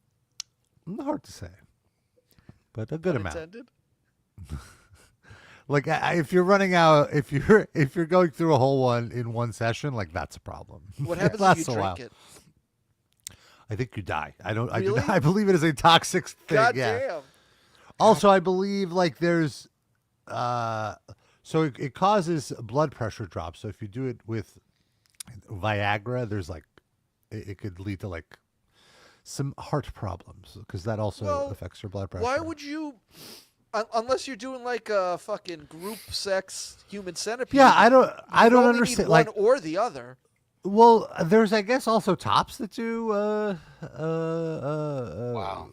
Hard to say, but a good amount. Unintended? Like if you're running out, if you're going through a whole one in one session, like that's a problem. What It happens if lasts you a while. drink it? I think you die. I don't. Really? I believe it is a toxic thing. God yeah. damn. Also, I believe like there's, so it causes blood pressure drop. So if you do it with Viagra, there's like it could lead to like some heart problems because that also affects your blood pressure. Why would you, unless you're doing like a fucking group sex human centipede? Yeah, I don't only understand. Need one like, or the other. well, there's I guess also tops that do Wow.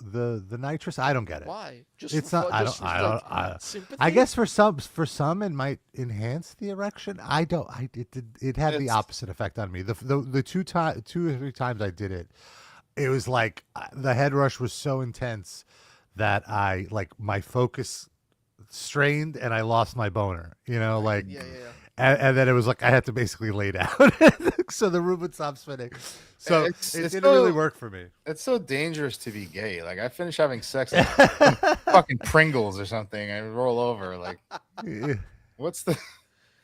the nitrous. I don't get it. Why? Just It's for not. fun, I just don't. for, I like, don't. I, sympathy? I guess for some it might enhance the erection. I don't. It had the It's- opposite effect on me. The two or three times I did it, it was like the head rush was so intense that I like my focus strained and I lost my boner. You know, like. Yeah. And then it was like I had to basically lay down, so the room would stop spinning. So it didn't really work for me. It's so dangerous to be gay. Like I finish having sex like fucking Pringles or something. I roll over. Like, what's the?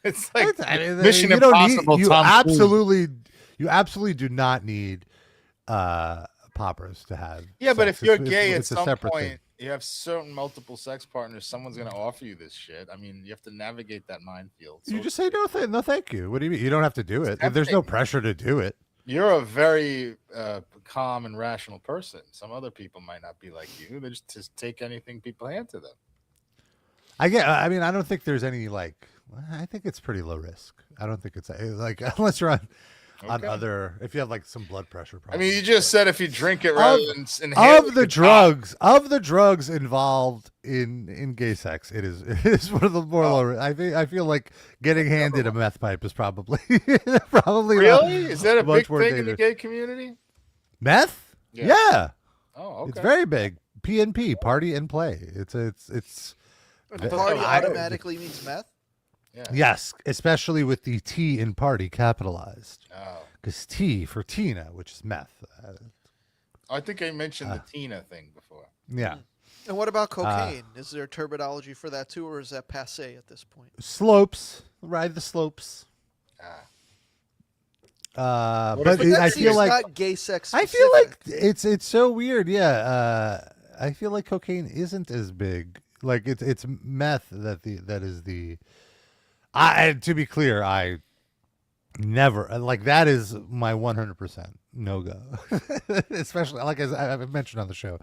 It's like Mission you don't Impossible. Need, you Tom absolutely do not need poppers to have. Yeah, but sex. if you're It's- gay it's at a some separate point, thing. you have certain multiple sex partners. Someone's gonna offer you this shit. I mean, you have to navigate that minefield. You just say no, no, thank you. What do you mean? You don't have to do it. There's no tempting. pressure to do it. You're a very calm and rational person. Some other people might not be like you. They just take anything people hand to them. I mean, I don't think there's any like. I think it's pretty low risk. I don't think it's like unless you're on Okay. other. If you have like some blood pressure I problems. mean, you just said if you drink it rather than inhale of it, the you drugs involved in gay sex, it is one of the more low. I feel like getting handed a meth pipe is probably really? Is that a much big more thing in the dangerous. gay community? Meth? Yeah. Yeah. Oh, okay. It's very big. PNP, party and play. It's And I- party I- automatically means meth. Yeah. yes, especially with the T in party capitalized. Oh. Because T for Tina, which is meth. I think I mentioned the Tina thing before. Yeah. And what about cocaine? Is there terminology for that too, or is that passe at this point? Slopes. Ride the slopes. Ah. But But that I seems feel like not gay sex. I feel like specific. it's so weird. Yeah, I feel like cocaine isn't as big. Like it's meth that is the. To be clear, I never like that is my 100% no go. Especially like as I've mentioned on the show,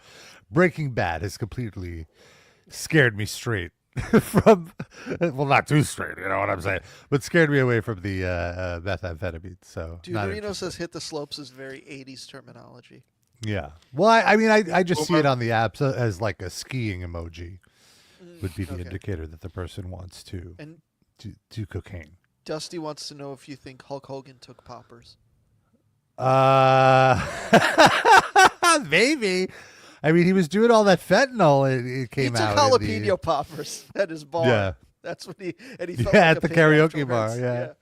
Breaking Bad has completely scared me straight from. Well, not too straight, you know what I'm saying, but scared me away from the methamphetamine. So Dude, not Marino interested. says hit the slopes is very 80s terminology. Yeah. Well, I mean, I just see it on the apps as like a skiing emoji would be the okay. indicator that the person wants to And do cocaine. Dusty wants to know if you think Hulk Hogan took poppers. Maybe. I mean, he was doing all that fentanyl. It came He took out. jalapeno poppers at his bar. Yeah. That's what he felt Yeah, like at a the pig karaoke bar, afterwards.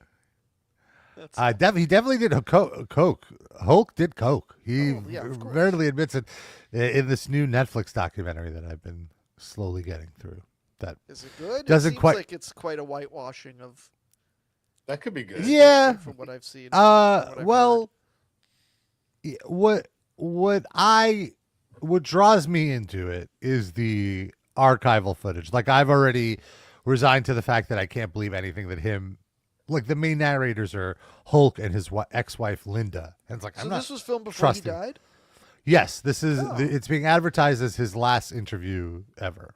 yeah. That's He definitely did coke. Hulk did coke. He Oh, yeah, of course. readily admits it in this new Netflix documentary that I've been slowly getting through. That Is it good? Doesn't it seems quite- like it's quite a whitewashing of That could be good. Yeah. from what I've seen. from what I've Well, what draws me into it is the archival footage. Like I've already resigned to the fact that I can't believe anything that like the main narrators are Hulk and his ex-wife Linda. And it's like heard. I'm So not this was filmed before trusting. he died? Yes, this is Oh. it's being advertised as his last interview ever.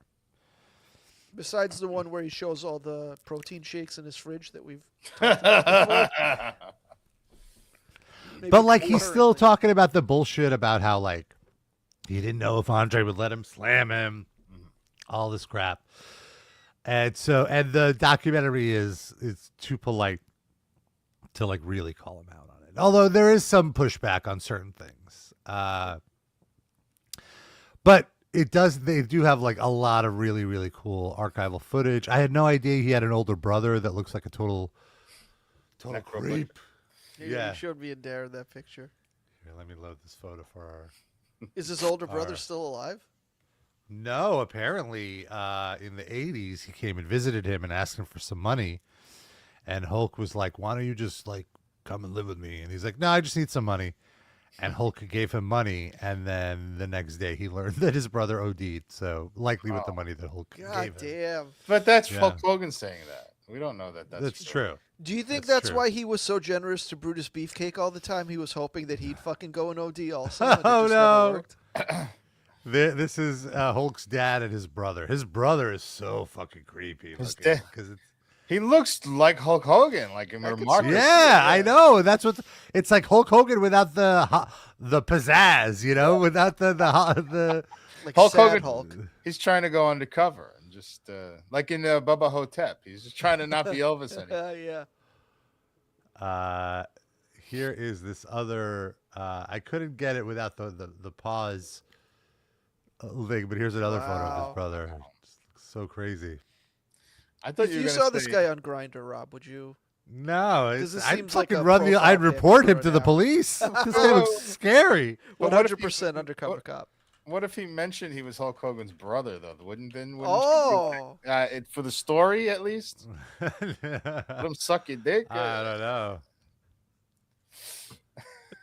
Besides the one where he shows all the protein shakes in his fridge that we've talked about before. Maybe But like he's currently. still talking about the bullshit about how like he didn't know if Andre would let him slam him, all this crap. And the documentary is too polite to like really call him out on it. Although there is some pushback on certain things. But they do have like a lot of really, really cool archival footage. I had no idea he had an older brother that looks like a total Necrophilic. creep. Yeah, you showed me and Darren that picture. Here, let me load this photo for our. Is his older brother still alive? No, apparently in the 80s, he came and visited him and asked him for some money. And Hulk was like, why don't you just like come and live with me? And he's like, no, I just need some money. And Hulk gave him money. And then the next day he learned that his brother OD'd. So likely with the money that Hulk God gave him. damn. But that's Yeah. Hulk Hogan saying that. We don't know that. That's true. Do you think That's that's true. why he was so generous to Brutus Beefcake all the time? He was hoping that he'd fucking go an OD also. And it Oh, just no. never worked? This is Hulk's dad and his brother. His brother is so fucking creepy. His looking, dad- 'cause it's, He looks like Hulk Hogan, like in I could see remarkable. yeah, I know. That's what it's like. Hulk Hogan without the pizzazz, you know, without the Like Hulk sad Hogan. Hulk. He's trying to go undercover and just like in Bubba Hotep. He's just trying to not be Elvis anymore. Yeah. Here is this other. I couldn't get it without the pause thing, but here's another photo of Wow. his brother. Just looks so crazy. I thought If you you were saw gonna this say- guy on Grindr, Rob, would you? No, This I'd seems like fucking a run the. profile I'd pic report him for to the now. police. This guy looks scary. But what if he- 100% undercover cop. What if he mentioned he was Hulk Hogan's brother, though? Wouldn't Oh. for the story at least? Let him suck your dick. I don't know.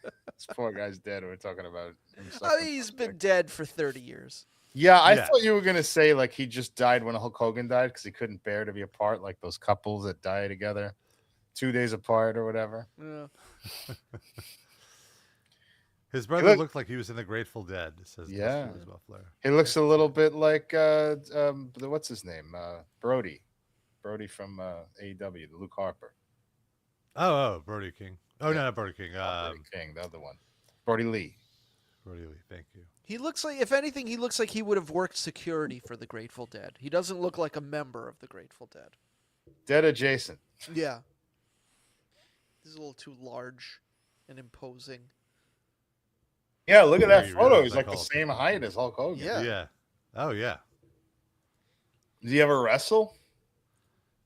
This poor guy's dead. We're talking about him I sucking mean, he's some been dick. dead for 30 years. Yeah, I Yeah. thought you were gonna say like he just died when Hulk Hogan died because he couldn't bear to be apart, like those couples that die together 2 days apart or whatever. Yeah. His brother look- looked like he was in the Grateful Dead. Says Yeah. Dusty Muffler. He looks a little bit like what's his name, Brody from AEW, the Luke Harper. Oh, Brody King. Oh, Yeah. no, not Brody King. Brody King, the other one, Brody Lee. Brody Lee. Thank you. He looks like, if anything, he looks like he would have worked security for the Grateful Dead. He doesn't look like a member of the Grateful Dead. Dead adjacent. Yeah. He's a little too large and imposing. Yeah, look at Yeah, that he photo. really He's looks like like the Hulk. same height as Hulk Hogan. Yeah. Yeah. Oh, yeah. Did he ever wrestle?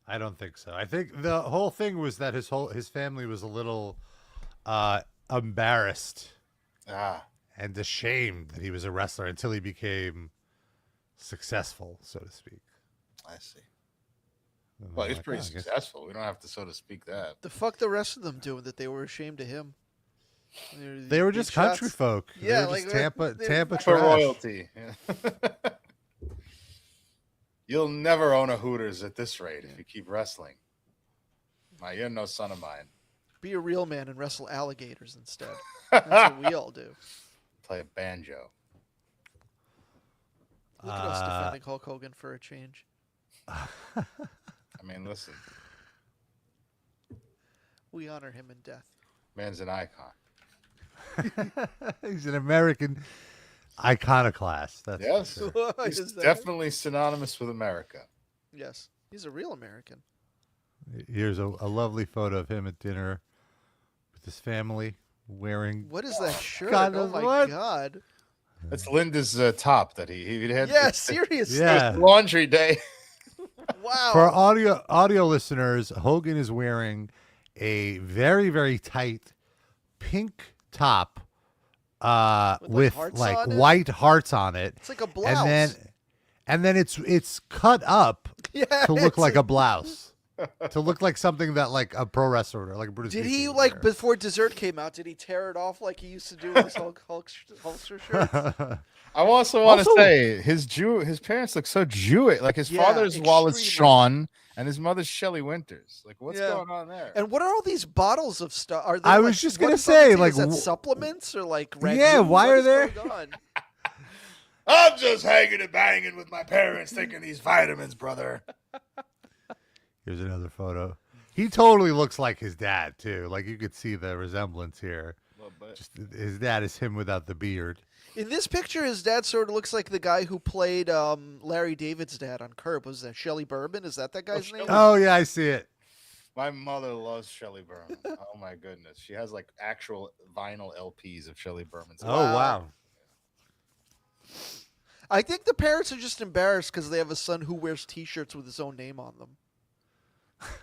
I don't think so. I think the whole thing was that his family was a little embarrassed Ah, and ashamed that he was a wrestler until he became successful, so to speak. I see. And Well, I'm he's like, pretty "Oh, I guess-" successful. We don't have to, so to speak, that. The fuck the rest of them doing that they were ashamed of him? They were Big just country shots. folk. Yeah, they were like, just Tampa they- For trash. royalty. Yeah. You'll never own a Hooters at this rate if you keep wrestling. You're no son of mine. Be a real man and wrestle alligators instead. That's what we all do. Play a banjo. Look at us defending Hulk Hogan for a change. I mean, listen, We honor him in death. man's an icon. He's an American iconoclast. That's Yes, for sure. Why he's is that? definitely synonymous with America. Yes. He's a real American. Here's a lovely photo of him at dinner with his family wearing. What is that shirt? God oh knows my what. god. That's Linda's top that he had. Yeah, it seriously. Yeah. was laundry day. Wow. For our audio listeners, Hogan is wearing a very, very tight pink top with hearts like on it? white hearts on it. It's like a blouse. And then it's cut up yeah, to look it's like a blouse. To look like something that like a pro wrestler or like a Brutus Did Beefcake he would like wear. before dessert came out? Did he tear it off like he used to do with his Hulkster shirts? I also want to Also- say his parents look so Jewish. Like his Yeah, father's Wallace extremely. Shawn and his mother's Shelley Winters. Like what's Yeah. going on there? And what are all these bottles of stuff? Are they I like, was just what gonna is on the say, tin? like, is that wh- supplements or like Yeah, Ragu? why What are is there- going on? I'm just hanging and banging with my parents, taking these vitamins, brother. Here's another photo. He totally looks like his dad too. Like you could see the resemblance here. Just his dad is him without the beard. In this picture, his dad sort of looks like the guy who played Larry David's dad on Curb. Was that Shelley Bourbon? Is that guy's name? Oh yeah, I see it. My mother loves Shelley Berman. Oh my goodness, she has like actual vinyl LPs of Shelley Berman's. Oh wow. I think the parents are just embarrassed because they have a son who wears T-shirts with his own name on them.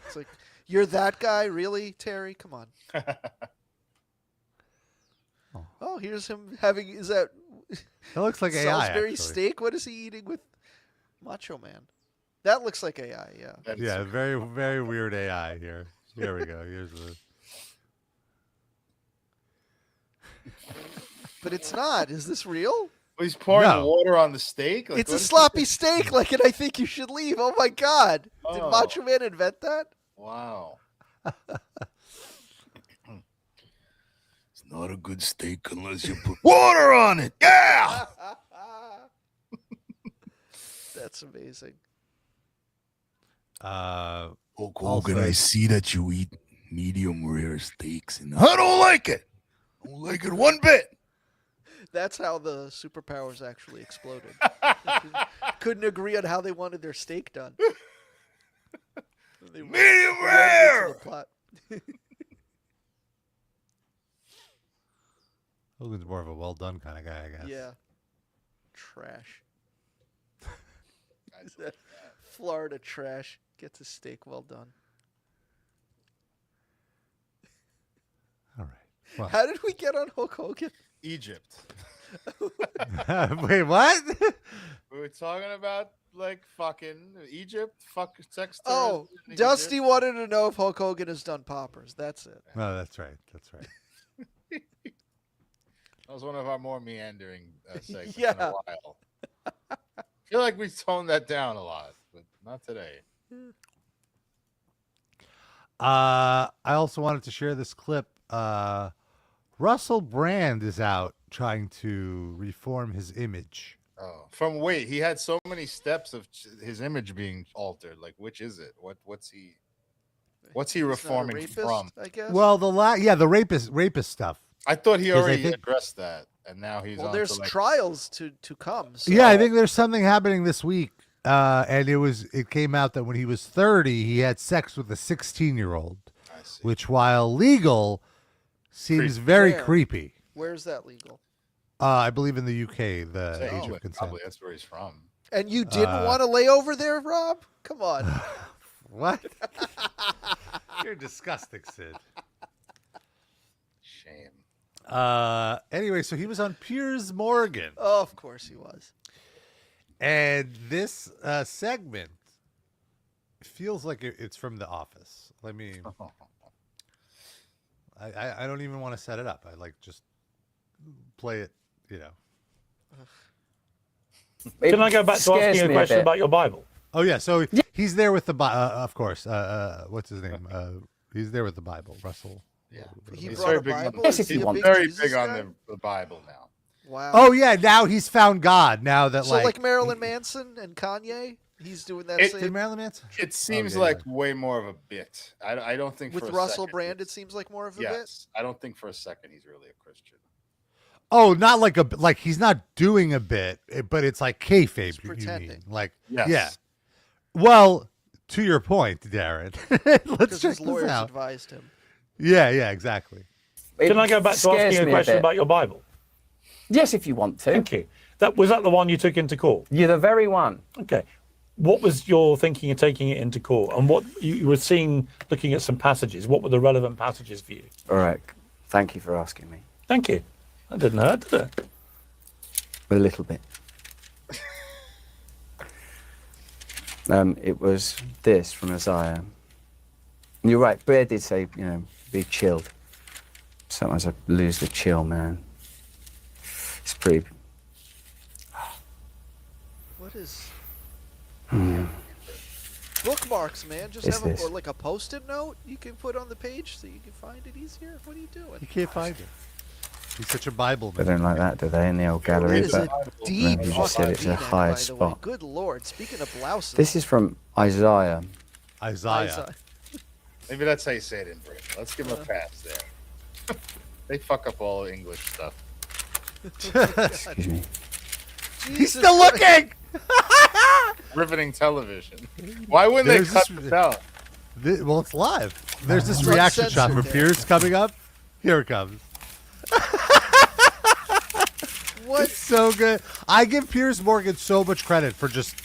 It's like, you're that guy, really, Terry? Come on. Oh, here's him having. Is that It looks like AI. Salisbury Actually. steak? What is he eating with Macho Man? That looks like AI. Yeah. That is Yeah, so- very very weird AI here. Here we go. Here's the. But it's not. Is this real? He's pouring No. water on the steak. Like, It's a what is sloppy steak, like, and I think you should leave. Oh my God! Did Oh. Macho Man invent that? Wow. It's not a good steak unless you put water on it. Yeah. That's amazing. Hulk Also- Hogan, I see that you eat medium rare steaks, and I don't like it. I don't like it one bit. That's how the superpowers actually exploded. Couldn't agree on how they wanted their steak done. They Medium went into the rare. plot. Hogan's more of a well done kind of guy, I guess. Yeah. Trash. Florida trash gets a steak well done. All right. Well, How did we get on Hulk Hogan? Egypt. wait, what? We were talking about like fucking Egypt, sex. Oh, tourism in Dusty Egypt. wanted to know if Hulk Hogan has done poppers. That's it. No, that's right. That's right. That was one of our more meandering segments in Yeah. a while. I feel like we toned that down a lot, but not today. I also wanted to share this clip. Russell Brand is out trying to reform his image. Oh, he had so many steps of his image being altered. Like, which is it? What's he He's not a reforming rapist, from? I guess. Well, the rapist stuff. I thought he 'Cause I already think- addressed that, and now he's well, on there's to, like, trials to come. So. Yeah, I think there's something happening this week. And it came out that when he was 30, he had sex with a 16-year-old, I see. which, while legal, seems Creepy. very Where? creepy. Where's that legal? I believe in the UK, the Say age England, of consent. probably that's where he's from. And you didn't want to lay over there, Rob? Come on. What? You're disgusting, Sid. Shame. Anyway, so he was on Piers Morgan, Oh, of course he was. and this segment feels like it's from The Office. Let me. I don't even want to set it up. I like just play it. Can I go back to asking you a question about your Bible? Oh yeah. So he's there with the of course. What's his name? He's there with the Bible. Russell. Yeah, He he's brought very a big. Bible? On, Is he's he a big very Jesus big on guy? the Bible now. Wow. Oh yeah. Now he's found God. Now that So like Marilyn Manson and Kanye, he's doing that It- Did same. Marilyn Manson? It seems yeah, like way more of a bit. I don't think With for a Russell second Brand, it he's- seems like more of a bit. Yes, I don't think for a second he's really a Christian. Oh, not like he's not doing a bit, but it's like kayfabe. He's you mean. pretending. Like Yes. yeah. Well, to your point, Darren. Let's Because check his this lawyers out. advised him. Yeah, exactly. Can I go back to asking you a question about your Bible? Yes, if you want to. Thank you. Was that the one you took into court? You're the very one. Okay. What was your thinking of taking it into court? And what you were seeing, looking at some passages, what were the relevant passages for you? All right. Thank you for asking me. Thank you. That didn't hurt, did it? A little bit. It was this from Isaiah. And you're right. Bear did say, be chilled. Sometimes I lose the chill, man. It's pretty. What is bookmarks, man? Just Is have this? or like a post-it note you can put on the page so you can find it easier. What are you doing? You can't find it. He's such a Bible They man. don't like that, do they, in the old That gallery? is a But deep you just said fucking it's a V-neck, higher by the way. spot. Good lord! Speaking of blouses, this is from Isaiah. Isaiah. Maybe that's how you say it in Britain. Let's give him a pass there. They fuck up all English stuff. Excuse me. He's still looking. Riveting television. Why wouldn't There's they cut this- this out? Well, it's live. There's this It's reaction shot uncensored, from Dan. Piers coming up. Here it comes. What? It's so good. I give Piers Morgan so much credit for just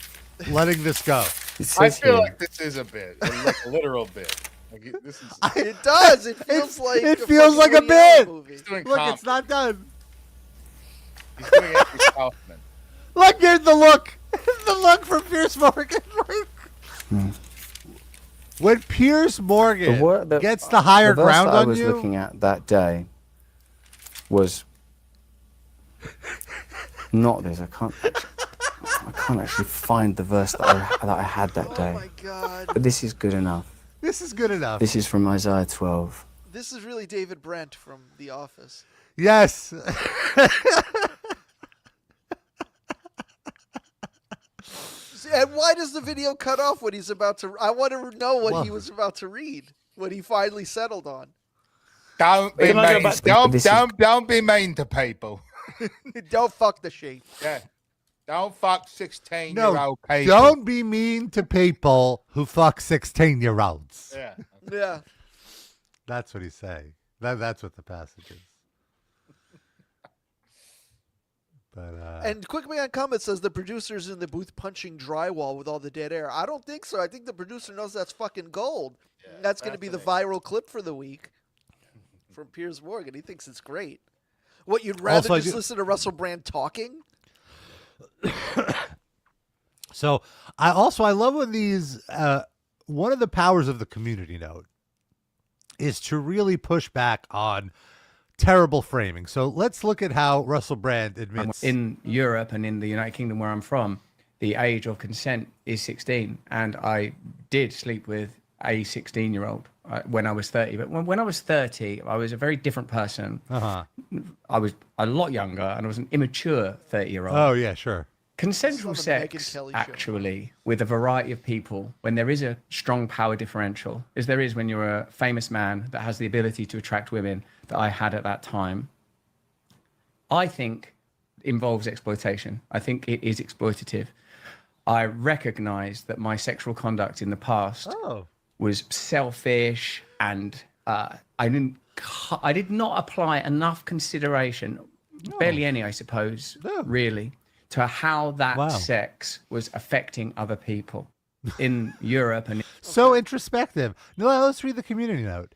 letting this go. It I says feel here, like this is a bit, like a literal bit. Like this is It does. It feels like it a feels fucking like a Woody Allen bit. movie. he's doing. Look, comp. it's not done. He's doing Andy Kaufman. Look, here's the look. The look from Piers Morgan. When Piers Morgan gets the higher the verse ground that I on was you, looking at that day was Not this. I can't actually find the verse that I had that day. Oh my God. But this is good enough. This is good enough. This is from Isaiah 12. This is really David Brent from The Office. Yes. And why does the video cut off when he's about to? I want to know what he was about to read. What he finally settled on. Don't be Can I go mean. back- Don't be mean to people. Don't fuck the sheep. Yeah. Don't fuck 16-year-old No, people. don't be mean to people who fuck 16-year-olds. Yeah. Yeah. That's what he's saying. That's what the passage is. But And Quickman Comment says the producer's in the booth punching drywall with all the dead air. I don't think so. I think the producer knows that's fucking gold. Yeah, That's going to be the viral clip for the week from Piers Morgan. He thinks it's great. What, you'd rather Also, just listen to Russell Brand talking? So I love when these one of the powers of the community note is to really push back on terrible framing. So let's look at how Russell Brand admits in Europe and in the United Kingdom where I'm from, the age of consent is 16, and I did sleep with a 16-year-old when I was 30. But when I was 30, I was a very different person. I was a lot younger, and I was an immature 30-year-old. Oh yeah, sure. Consensual It's on the Megyn sex, Kelly show. actually, with a variety of people, when there is a strong power differential, as there is when you're a famous man that has the ability to attract women that I had at that time, I think involves exploitation. I think it is exploitative. I recognize that my sexual conduct in the past was selfish, and I did not apply enough consideration, barely any, I suppose, really, to how that sex was affecting other people in Europe. And So introspective. No, let's read the community note.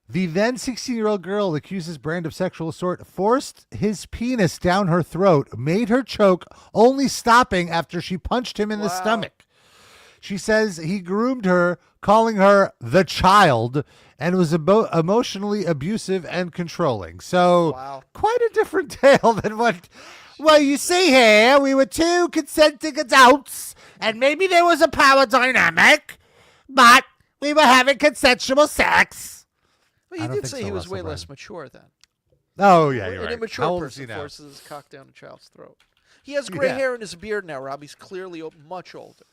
The then 16-year-old girl accuses Brand of sexual assault, forced his penis down her throat, made her choke, only stopping after she punched him in the stomach. She says he groomed her, calling her the child, and was emotionally abusive and controlling. So quite a different tale than what... Well, you see here, we were two consenting adults, and maybe there was a power dynamic, but we were having consensual sex. Well, he did say he was way less mature then. Oh, yeah, you're An right. immature How old is he person now? forces his cock down a child's throat. He has gray hair in his beard now, Rob. He's clearly much older.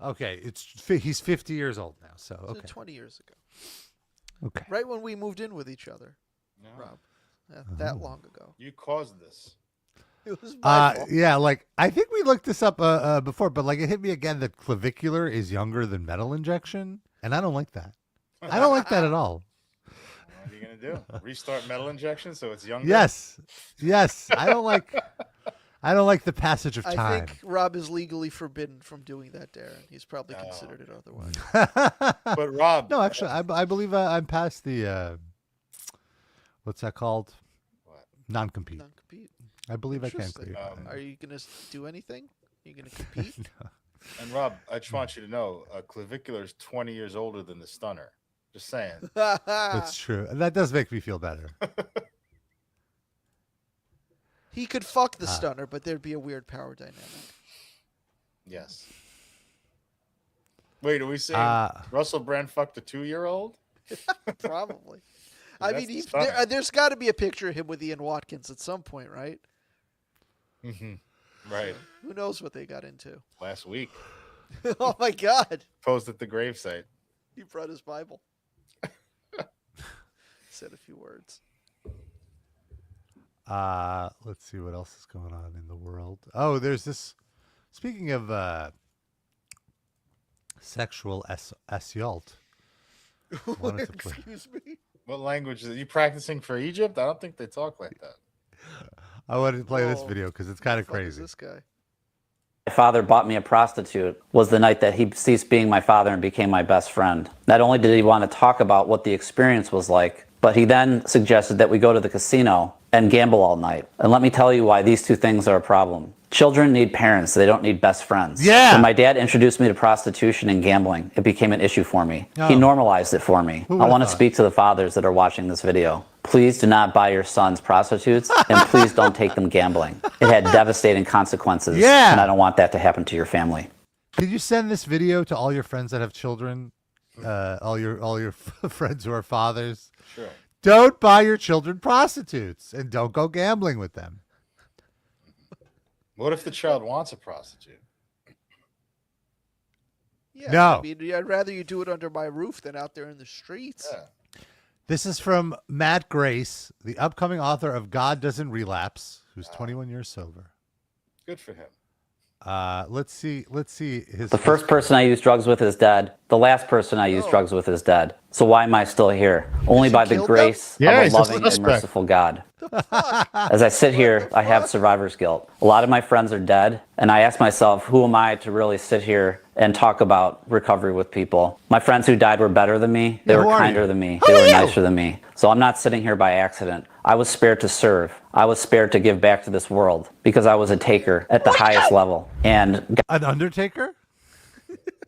Okay, he's 50 years old now, so So okay. 20 years ago. Okay. Right when we moved in with each other, Rob. That long ago. You caused this. It was my fault. Yeah, like I think we looked this up before, but like it hit me again that clavicular is younger than metal injection, and I don't like that. I don't like that at all. What are you gonna do? Restart metal injection so it's younger? Yes. I don't like the passage of time. I think Rob is legally forbidden from doing that, Darren. He's probably considered it otherwise. But Rob, no, actually, I believe I'm past the what's that called? What? Non-compete. Non-compete. I believe I can Interesting. create. Are you going to do anything? Are you going to compete? No. and Rob, I just want you to know, clavicular is 20 years older than the stunner. Just saying. That's true. That does make me feel better. He could fuck the stunner, but there'd be a weird power dynamic. Yes. Wait, are we saying Russell Brand fucked a 2-year-old? Probably. I That's mean, the stunner. there's got to be a picture of him with Ian Watkins at some point, right? Mm-hmm. Right. Who knows what they got into? Last week. Oh my God! Posed at the gravesite. He brought his Bible. Said a few words. Let's see what else is going on in the world. Oh, there's this. Speaking of sexual assault. Excuse me. What language is it? You practicing for Egypt? I don't think they talk like that. I wanted to play this video because it's kind of What the fuck is crazy. this guy? My father bought me a prostitute was the night that he ceased being my father and became my best friend. Not only did he want to talk about what the experience was like, but he then suggested that we go to the casino and gamble all night. And let me tell you why these two things are a problem. Children need parents. They don't need best friends. Yeah. When my dad introduced me to prostitution and gambling, it became an issue for me. Oh. He normalized it for me. Who I would've want to thought? speak to the fathers that are watching this video. Please do not buy your sons prostitutes, and please don't take them gambling. It had devastating consequences, Yeah. and I don't want that to happen to your family. Did you send this video to all your friends that have children? All your friends who are fathers? Sure. Don't buy your children prostitutes and don't go gambling with them. What if the child wants a prostitute? Yeah, No. I mean, I'd rather you do it under my roof than out there in the streets. Yeah. This is from Matt Grace, the upcoming author of God Doesn't Relapse, who's 21 years sober. Good for him. Let's see his. The first person I used drugs with is dead. The last person I used drugs with is dead. So why am I still here? Only by the killed grace them? Yeah, of he's a a loving and suspect. merciful God. As I sit here, I have survivor's guilt. A lot of my friends are dead, and I ask myself, who am I to really sit here and talk about recovery with people? My friends who died were better than me. They Who were are kinder you? than me. Who They are were you? nicer than me. So I'm not sitting here by accident. I was spared to serve. I was spared to give back to this world because I was a taker at the highest level. And An undertaker?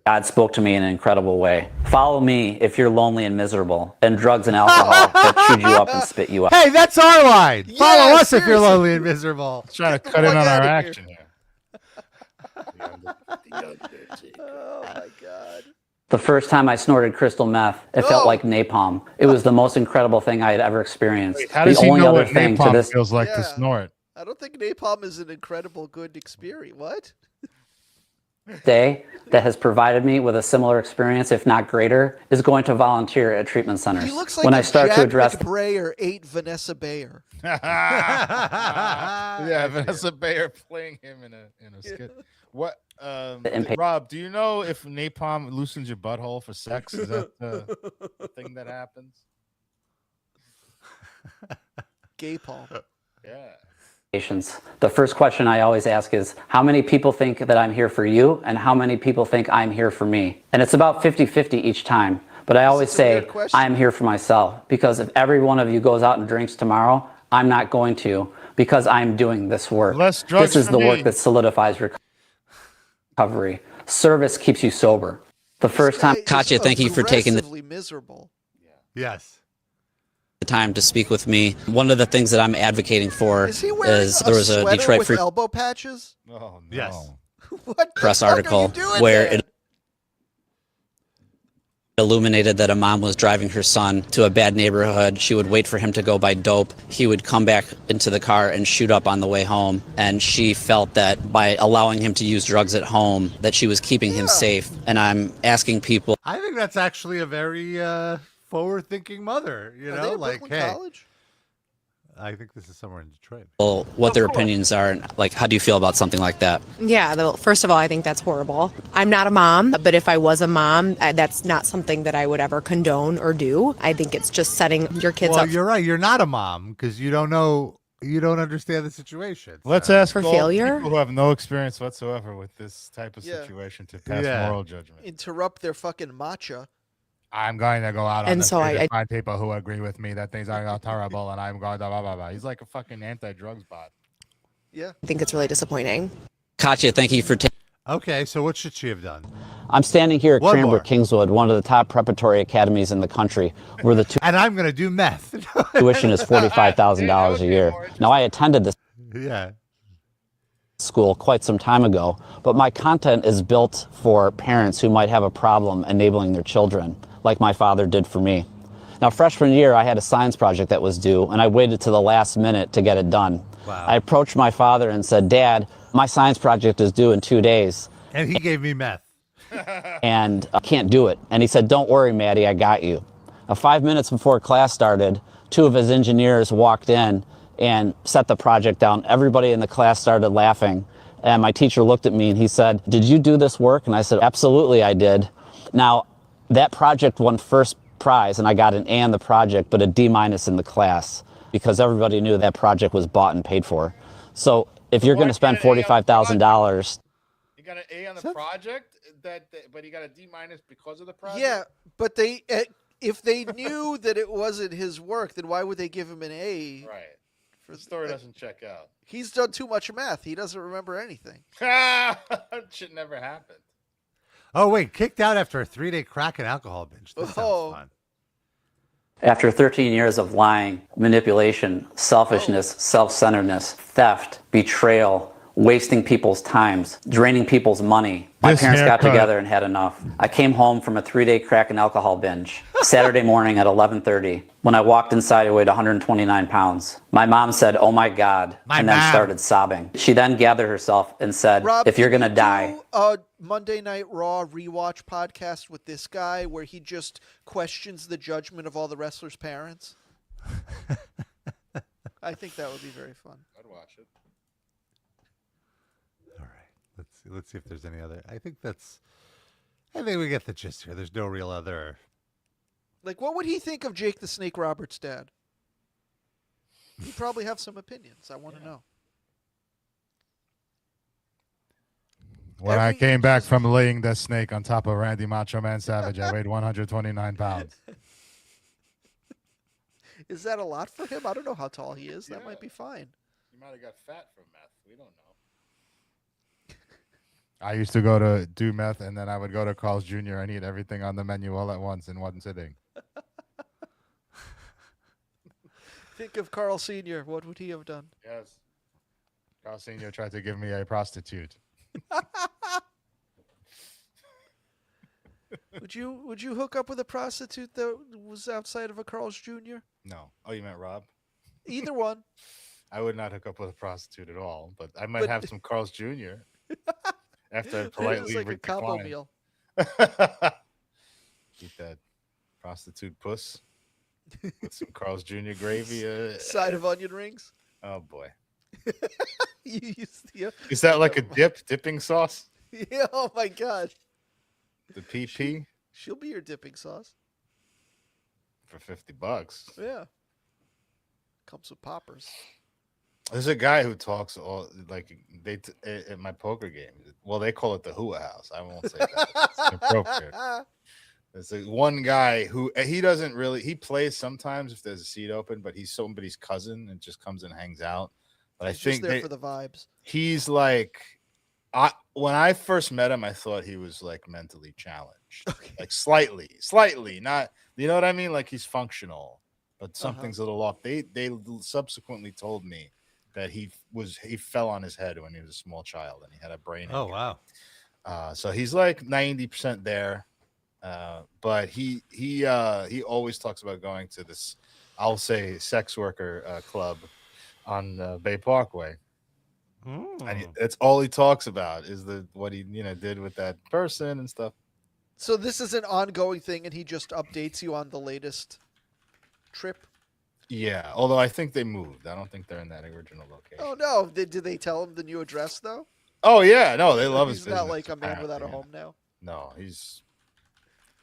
God spoke to me in an incredible way. Follow me if you're lonely and miserable, and drugs and alcohol that chewed you up and spit you out. Hey, that's our line. Yeah, Follow us if you're seriously. lonely and miserable. Trying to cut in on our outta here. action here. Oh my god. The first time I snorted crystal meth, it felt Oh. like napalm. It was the most incredible thing I had ever experienced. Wait, how does the he only know other what thing to napalm this feels like Yeah. to snort? I don't think napalm is an incredible good experience. What? day that has provided me with a similar experience, if not greater, is going to volunteer at treatment centers. He looks like when if I start Jack to address McBrayer ate Vanessa Bayer. Yeah, Vanessa Bayer playing him in a skit. What, impact- Rob? Do you know if napalm loosens your butthole for sex? Is that the thing that happens? Gay palm. Yeah. patients, the first question I always ask is, how many people think that I'm here for you, and how many people think I'm here for me? And it's about 50-50 each time. But I always is a say, weird question. I'm here for myself, because if every one of you goes out and drinks tomorrow, I'm not going to, because I'm doing this work. Less drugs This is for the me. work that solidifies recovery. Service keeps you sober. The first time, Katya, thank you for taking the Aggressively miserable. Yes. time to speak with me. One of the things that I'm advocating for Is he wearing is there was a sweater Detroit with Free elbow patches? Oh no. Yes. What the Press fuck are article you doing where there? it illuminated that a mom was driving her son to a bad neighborhood. She would wait for him to go buy dope. He would come back into the car and shoot up on the way home. And she felt that by allowing him to use drugs at home, that she was keeping him safe. And I'm asking people, I think that's actually a very forward-thinking mother. You Are know, they at like, Brooklyn hey, College? I think this is somewhere in Detroit. what their opinions are. And, like, how do you feel about something like that? Yeah, first of all, I think that's horrible. I'm not a mom, but if I was a mom, that's not something that I would ever condone or do. I think it's just setting your kids Well, up you're right. You're not a mom because you don't know. You don't understand the situation. Let's so- ask For all failure? people who have no experience whatsoever with this type of Yeah. situation to pass Yeah. moral judgment. Interrupt their fucking matcha. I'm going to go out on And the so street I- and find people who agree with me that things are terrible, and I'm going to blah blah blah. He's like a fucking anti-drugs bot. Yeah. I think it's really disappointing. Katya, thank you for taking. Okay, so what should she have done? I'm standing here at One more. Cranbrook Kingswood, one of the top preparatory academies in the country, where the And I'm going to do meth. tuition is $45,000 a year. Now, I attended this Yeah. school quite some time ago, but my content is built for parents who might have a problem enabling their children, like my father did for me. Now, freshman year, I had a science project that was due, and I waited to the last minute to get it done. Wow. I approached my father and said, Dad, my science project is due in 2 days, And he gave me meth. and I can't do it. And he said, don't worry, Maddie, I got you. 5 minutes before class started, 2 of his engineers walked in and set the project down. Everybody in the class started laughing. And my teacher looked at me and he said, did you do this work? And I said, absolutely, I did. Now, that project won first prize, and I got an A in the project, but a D- in the class, because everybody knew that project was bought and paid for. So if you're going to spend $45,000, You got an A on the project, but he got a D- because of the project. Yeah, but if they knew that it wasn't his work, then why would they give him an A Right. The story doesn't check out. He's done too much math. He doesn't remember anything. Shit never happened. Oh, wait. Kicked out after a 3-day crack and alcohol binge. This sounds fun. After 13 years of lying, manipulation, selfishness, self-centeredness, theft, betrayal, wasting people's times, draining people's money, my parents got together and had enough. I came home from a 3-day crack and alcohol binge, Saturday morning at 11:30. When I walked inside, I weighed 129 pounds. My mom said, "Oh my God," and then started sobbing. She then gathered herself and said, Rob, "If you're going to can you die..." do a Monday Night Raw rewatch podcast with this guy where he just questions the judgment of all the wrestlers' parents? I think that would be very fun. I'd watch it. Let's see if there's any other. I think we get the gist here. There's no real other. Like, what would he think of Jake the Snake Roberts' dad? He'd probably have some opinions. I want to know. When I came back from laying the snake on top of Randy Macho Man Savage, I weighed 129 pounds. Is that a lot for him? I don't know how tall he is. That might be fine. He might have got fat from meth. We don't know. I used to go to do meth, and then I would go to Carl's Jr. and eat everything on the menu all at once in one sitting. Think of Carl Sr. What would he have done? Yes. Carl Sr. tried to give me a prostitute. Would you hook up with a prostitute that was outside of a Carl's Jr.? No. Oh, you meant Rob? Either one. I would not hook up with a prostitute at all, but I might have some Carl's Jr. after I politely like a combo decline. meal. Eat that prostitute puss with some Carl's Jr. gravy. Side of onion rings. Oh boy. Yeah. Is that like a dipping sauce? Yeah. Oh my God. The PP She'll be your dipping sauce. for $50. Yeah. Comes with poppers. There's a guy who talks all like at my poker game. Well, they call it the Hua House. I won't say that. It's inappropriate. There's one guy who he doesn't really. He plays sometimes if there's a seat open, but he's somebody's cousin and just comes and hangs out. But He's I think just there for the vibes. he's like. When I first met him, I thought he was like mentally challenged, like slightly, not. You know what I mean? Like he's functional, but something's a little off. They subsequently told me that he fell on his head when he was a small child and he had a brain injury. Oh wow! So he's like 90% there, but he always talks about going to this, I'll say, sex worker club on Bay Parkway. And it's all he talks about is what he did with that person and stuff. So this is an ongoing thing, and he just updates you on the latest trip. Yeah, although I think they moved. I don't think they're in that original location. Oh no! Did they tell him the new address though? Oh yeah, no, they love his He's business. not like a man without a apparently, home now. No,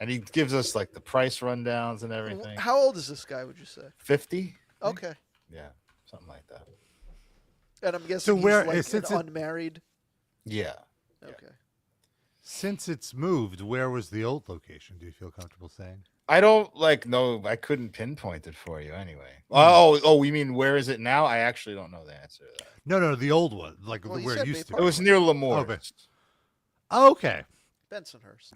and he gives us like the price rundowns and everything. How old is this guy? Would you say 50? Okay. Yeah, something like that. And I'm guessing So he's where- like since an it- unmarried. Yeah. Okay. Since it's moved, where was the old location? Do you feel comfortable saying? I don't know. I couldn't pinpoint it for you anyway. Oh, you mean where is it now? I actually don't know the answer to that. No, the old one, like Well, he where said it used to. Bay It was near Oh, Lemoore. okay. Bensonhurst.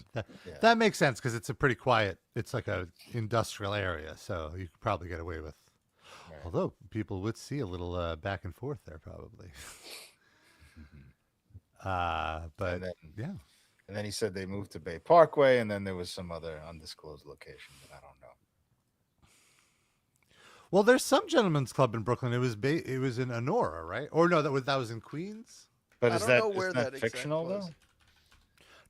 That makes sense because it's a pretty quiet. It's like a industrial area, so you could probably get away with. Right. Although people would see a little back and forth there, probably. But And then- yeah. And then he said they moved to Bay Parkway, and then there was some other undisclosed location that I don't know. Well, there's some gentleman's club in Brooklyn. It was in Honora, right? Or no, that was in Queens. But I is don't that know where isn't that that exact fictional was. though?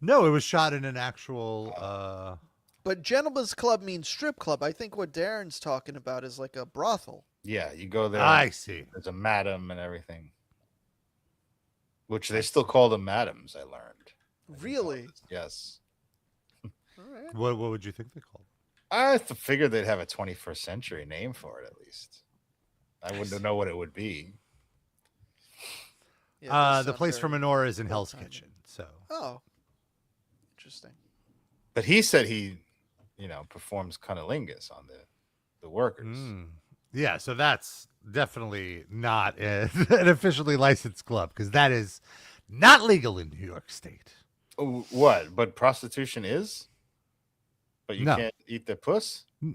No, it was shot in an actual. But gentleman's club means strip club. I think what Darren's talking about is like a brothel. Yeah, you go there. I see. There's a madam and everything, which they still call them madams. I learned. Really? Yes. All right. What would you think they called? I figured they'd have a 21st century name for it at least. I wouldn't know what it would be. Yeah, it does The sound place very from Honora is in Hell's old-timey. Kitchen. So Oh, interesting. But he said he, performs cunnilingus on the workers. yeah, so that's definitely not an officially licensed club because that is not legal in New York State. Oh, what? But prostitution is? But you No. can't eat the puss? Yeah,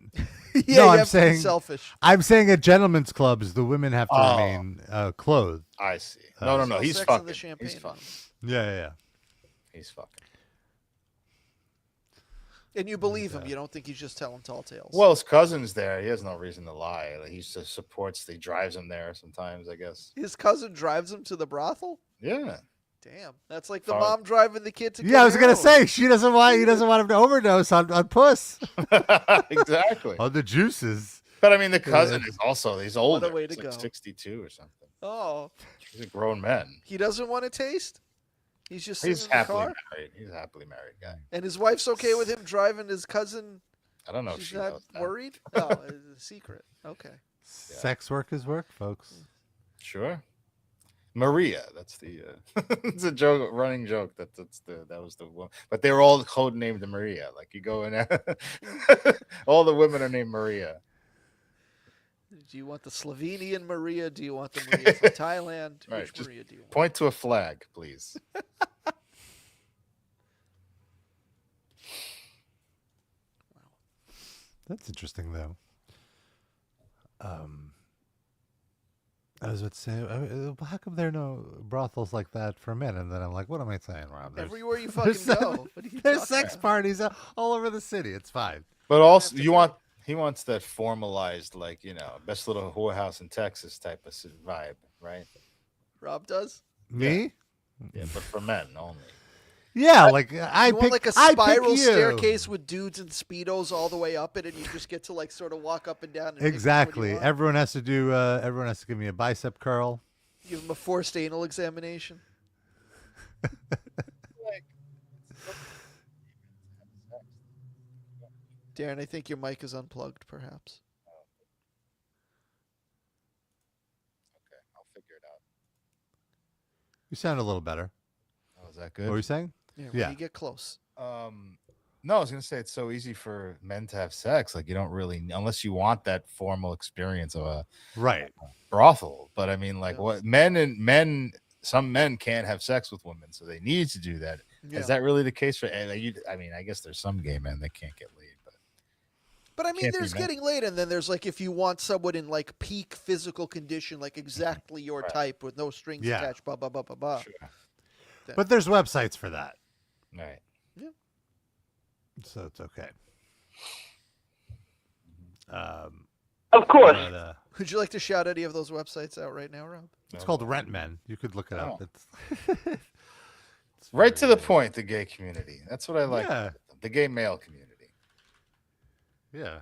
No, you I'm have to be saying selfish. I'm saying at gentlemen's clubs, the women have to Oh. remain clothed. I see. No. Sell He's sex in fucking. the champagne He's fucking. Yeah. He's fucking. And you believe him. You don't think he's just telling tall tales. Well, his cousin's there. He has no reason to lie. Like, he just supports. He drives him there sometimes, I guess. His cousin drives him to the brothel? Yeah. Damn. That's like the Far- mom driving the kid to Yeah, I was gonna heroin. say he doesn't want him to overdose on puss. Exactly. On the juices. But I mean, the cousin is also. He's older. way to He's like go. 62 or something. Oh. He's a grown man. He doesn't want to taste? He's just He's sitting in the happily car? married. He's a happily married guy. And his wife's okay with him driving his cousin? I don't know if She's she not knows that. worried? No, it's a secret. Okay. Sex work is work, folks. Sure. Maria, that's the it's a joke, running joke. That was the one. But they were all code named Maria. Like you go in, all the women are named Maria. Do you want the Slovenian Maria? Do you want the Maria from Thailand? Right, Which just Maria do you want? Point to a flag, please. That's interesting, though. I was about to say, how come there are no brothels like that for men? And then I'm like, what am I saying, Rob? Everywhere you fucking go. What are you There's talking sex about? parties all over the city. It's fine. But also, he wants that formalized, like best little whorehouse in Texas type of vibe, right? Rob does? Me? Yeah, but for men only. Yeah, like I You want pick like a I pick spiral you. staircase with dudes in Speedos all the way up it, and you just get to like sort of walk up and down. And pick which one Exactly. you want? Everyone has to do. Everyone has to give me a bicep curl. Give him a forced anal examination. Darren, I think your mic is unplugged, perhaps. Okay, I'll figure it out. You sound a little better. Oh, is that What good? were you saying? Yeah, when you get close. No, I was gonna say it's so easy for men to have sex. Like you don't really, unless you want that formal experience of a Right. brothel. But I mean, like what some men can't have sex with women, so they need to do that. Yeah. Is that really the case for? I mean, I guess there's some gay men that can't get laid, But I mean, Can't be there's men. getting laid, and then there's like if you want someone in like peak physical condition, like exactly your type with no strings Yeah. attached, blah blah blah blah blah. But there's websites for that, right? Yeah. so it's okay. Of course. but, Would you like to shout any of those websites out right now, Rob? it's called Rent Men. You could look it up. Oh. It's Right to the point. The gay community. That's what I like. Yeah. The gay male community. yeah.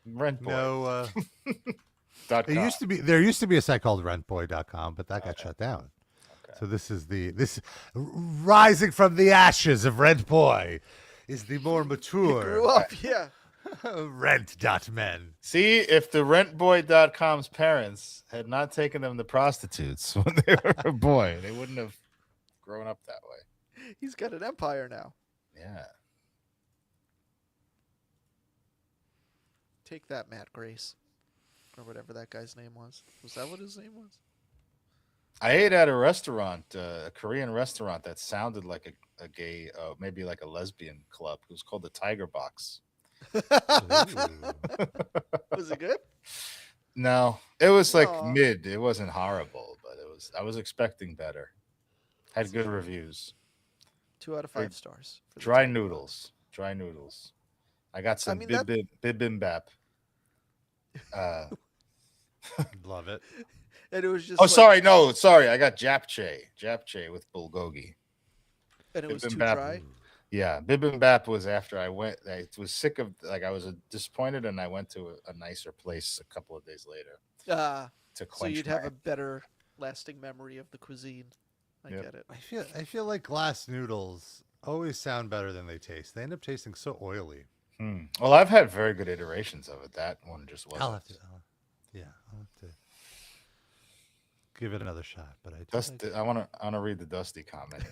Rent boy. No. Dot It com. used to be there used to be a site called rentboy.com, but that got shut down. So this is this rising from the ashes of Rent Boy is the more mature Grew up, yeah. Rent.men. See, if the rentboy.com's parents had not taken them to prostitutes when they were a boy, they wouldn't have grown up that way. He's got an empire now. Yeah. Take that, Matt Grace, or whatever that guy's name was. Was that what his name was? I ate at a restaurant, a Korean restaurant that sounded like a gay, maybe like a lesbian club. It was called the Tiger Box. Was it good? No, it was like Aw. mid. It wasn't horrible, but it was. I was expecting better. Had good reviews. 2 out of 5 stars. for the Dry Tiger noodles. Dry noodles. I got some mean, that- bibimbap. Love it. And it was just. Oh, like- sorry, no, sorry. I got japchae with bulgogi. And it was too Bibimbap. dry. Yeah, bibimbap was after I went. I was sick of I was disappointed, and I went to a nicer place a couple of days later. To so quench you'd have my- a better lasting memory of the cuisine. I Yep. get it. I feel like glass noodles always sound better than they taste. They end up tasting so oily. Well, I've had very good iterations of it. That one just wasn't. I'll have to give it another shot. But I want to read the Dusty comment.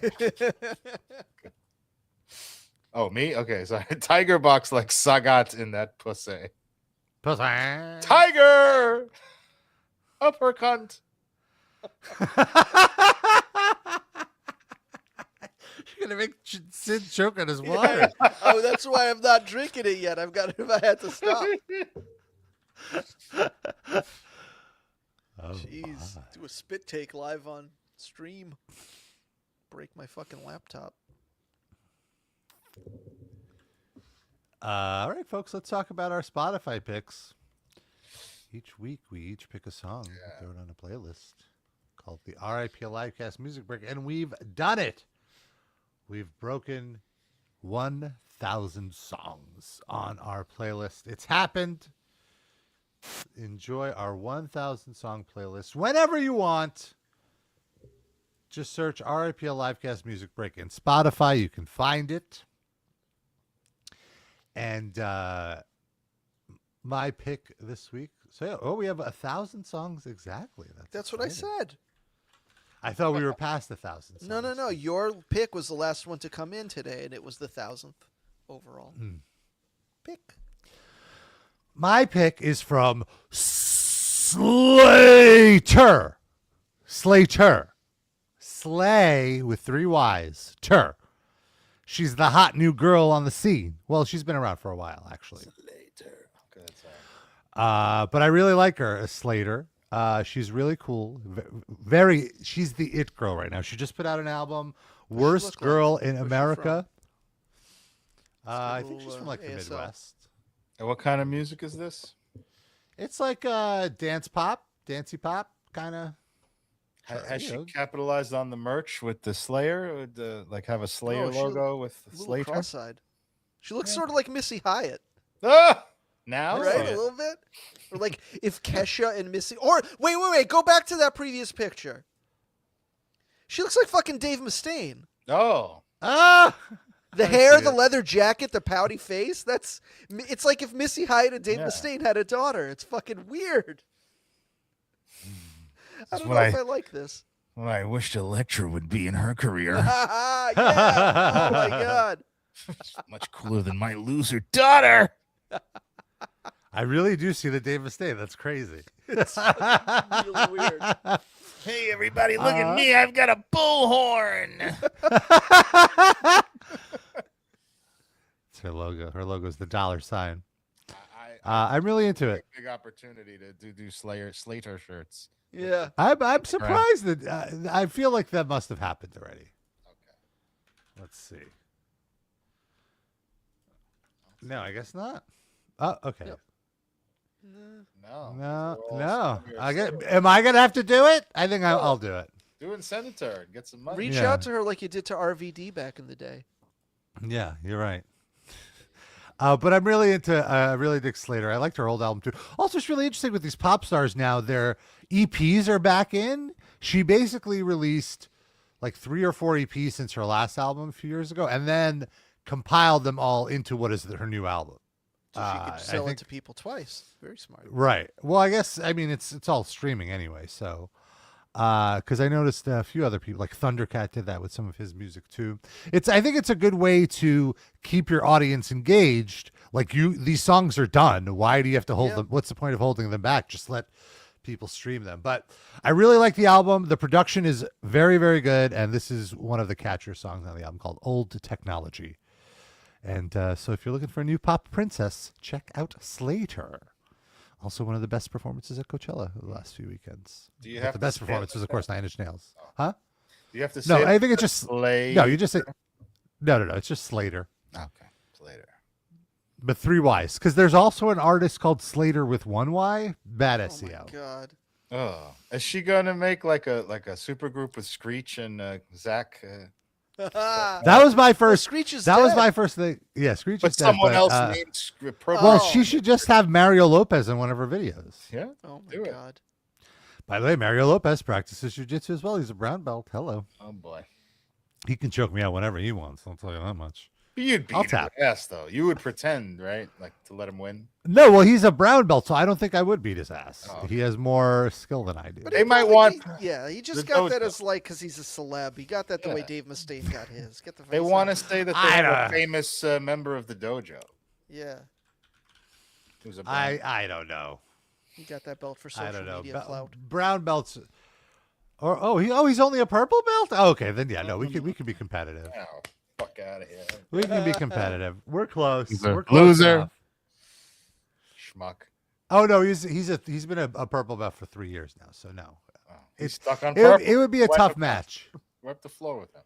Oh, me? Okay, sorry. Tiger Box like Sagat in that pussy. Pussy. Tiger. Up her cunt. You're gonna make Sid choke on his water. Oh, that's why I'm not drinking it yet. I've got. If I had to stop. Jeez, do a spit take live on stream. Break my fucking laptop. All right, folks, let's talk about our Spotify picks. Each week, we each pick a song, throw it on a playlist called the RIP Livecast Music Break, and we've done it. We've broken 1,000 songs on our playlist. It's happened. Enjoy our 1,000 song playlist whenever you want. Just search RIP Livecast Music Break in Spotify. You can find it. And my pick this week. So, we have 1,000 songs exactly. That's what I said. I thought we were past 1,000 songs. No. Your pick was the last one to come in today, and it was the 1,000th overall pick. My pick is from Slayyyter. Slayyyter. Slay with 3 Y's. Ter. She's the hot new girl on the scene. Well, she's been around for a while, actually. But I really like her as Slayyyter. She's really cool. She's the it girl right now. She just put out an album, Worst Girl in America. I think she's from like the Midwest. And what kind of music is this? It's like dance pop, dancey pop, kind of. Has she capitalized on the merch with the Slayer? Like have a Slayer logo with Slayyyter? Cross-eyed. She looks sort of like Missy Hyatt. Now, right? A little bit, or like if Kesha and Missy, or wait, go back to that previous picture. She looks like fucking Dave Mustaine. Oh, the hair, the leather jacket, the pouty face. It's like if Missy Hyatt and Dave Mustaine had a daughter. It's fucking weird. I don't know if I like this. Well, I wished Elektra would be in her career. Yeah. Oh my god. Much cooler than my loser daughter. I really do see the Dave Mustaine. That's crazy. It's really weird. Hey, everybody, look at me. I've got a bullhorn. It's her logo. Her logo is the $sign. I'm really into it. Big opportunity to do Slayyyter shirts. Yeah. I'm surprised that I feel like that must have happened already. Okay. Let's see. No, I guess not. Oh, okay. Yep. No. Am I gonna have to do it? I think I'll do it. Do it and send it to her and get some money. Reach out to her like you did to RVD back in the day. Yeah, you're right. But I'm really into. I really dig Slayyyter. I liked her old album too. Also, it's really interesting with these pop stars now. Their EPs are back in. She basically released like 3 or 4 EPs since her last album a few years ago, and then compiled them all into what is her new album. So she could sell it to people twice. Very smart. Right. Well, I guess it's all streaming anyway. So, because I noticed a few other people like Thundercat did that with some of his music too. I think it's a good way to keep your audience engaged. Like these songs are done. Why do you have to hold them? What's the point of holding them back? Just let people stream them. But I really like the album. The production is very, very good, and this is one of the catchier songs on the album called "Old Technology." And so if you're looking for a new pop princess, check out Slayyyter. Also one of the best performances at Coachella the last few weekends. Do you have the best performance was, of course, 9 Inch Nails. Huh? Do you have to say No, I think it's just Slay? No, you just say No, it's just Slayyyter. Okay, Slayyyter. But 3 Y's. Because there's also an artist called Slayyyter with 1 Y. Bad SEO. Oh my god. Oh, is she gonna make like a super group with Screech and Zach? That was my first. Screech is that was dead. my first thing. Yeah, Screech But is dead. someone else named Well, she should just have Mario Lopez in one of her videos. Yeah. Oh my god. By the way, Mario Lopez practices jiu-jitsu as well. He's a brown belt. Hello. Oh boy. He can choke me out whenever he wants. I'll tell you that much. You'd beat I'll her tap. ass though. You would pretend, right? Like to let him win. No, well, he's a brown belt, so I don't think I would beat his ass. Oh. He has more skill than I do. But They might want. he just the got that dojo. as like because he's a celeb. He got that the way Dave Mustaine got his. Get the They face want to out. say that I they're don't- a famous member of the dojo. Yeah. Who's a brown- I don't know. He got that belt for I social don't know. media clout. Brown belts. Or he's only a purple belt? Oh, okay, then yeah, no, we could be competitive. Oh, fuck out of here. We can be competitive. We're close. Loser. We're close Loser. enough. Schmuck. Oh no, he's been a purple belt for 3 years now. So no, He's stuck on purple. It would be a Wipe tough the- match. Wipe the floor with him.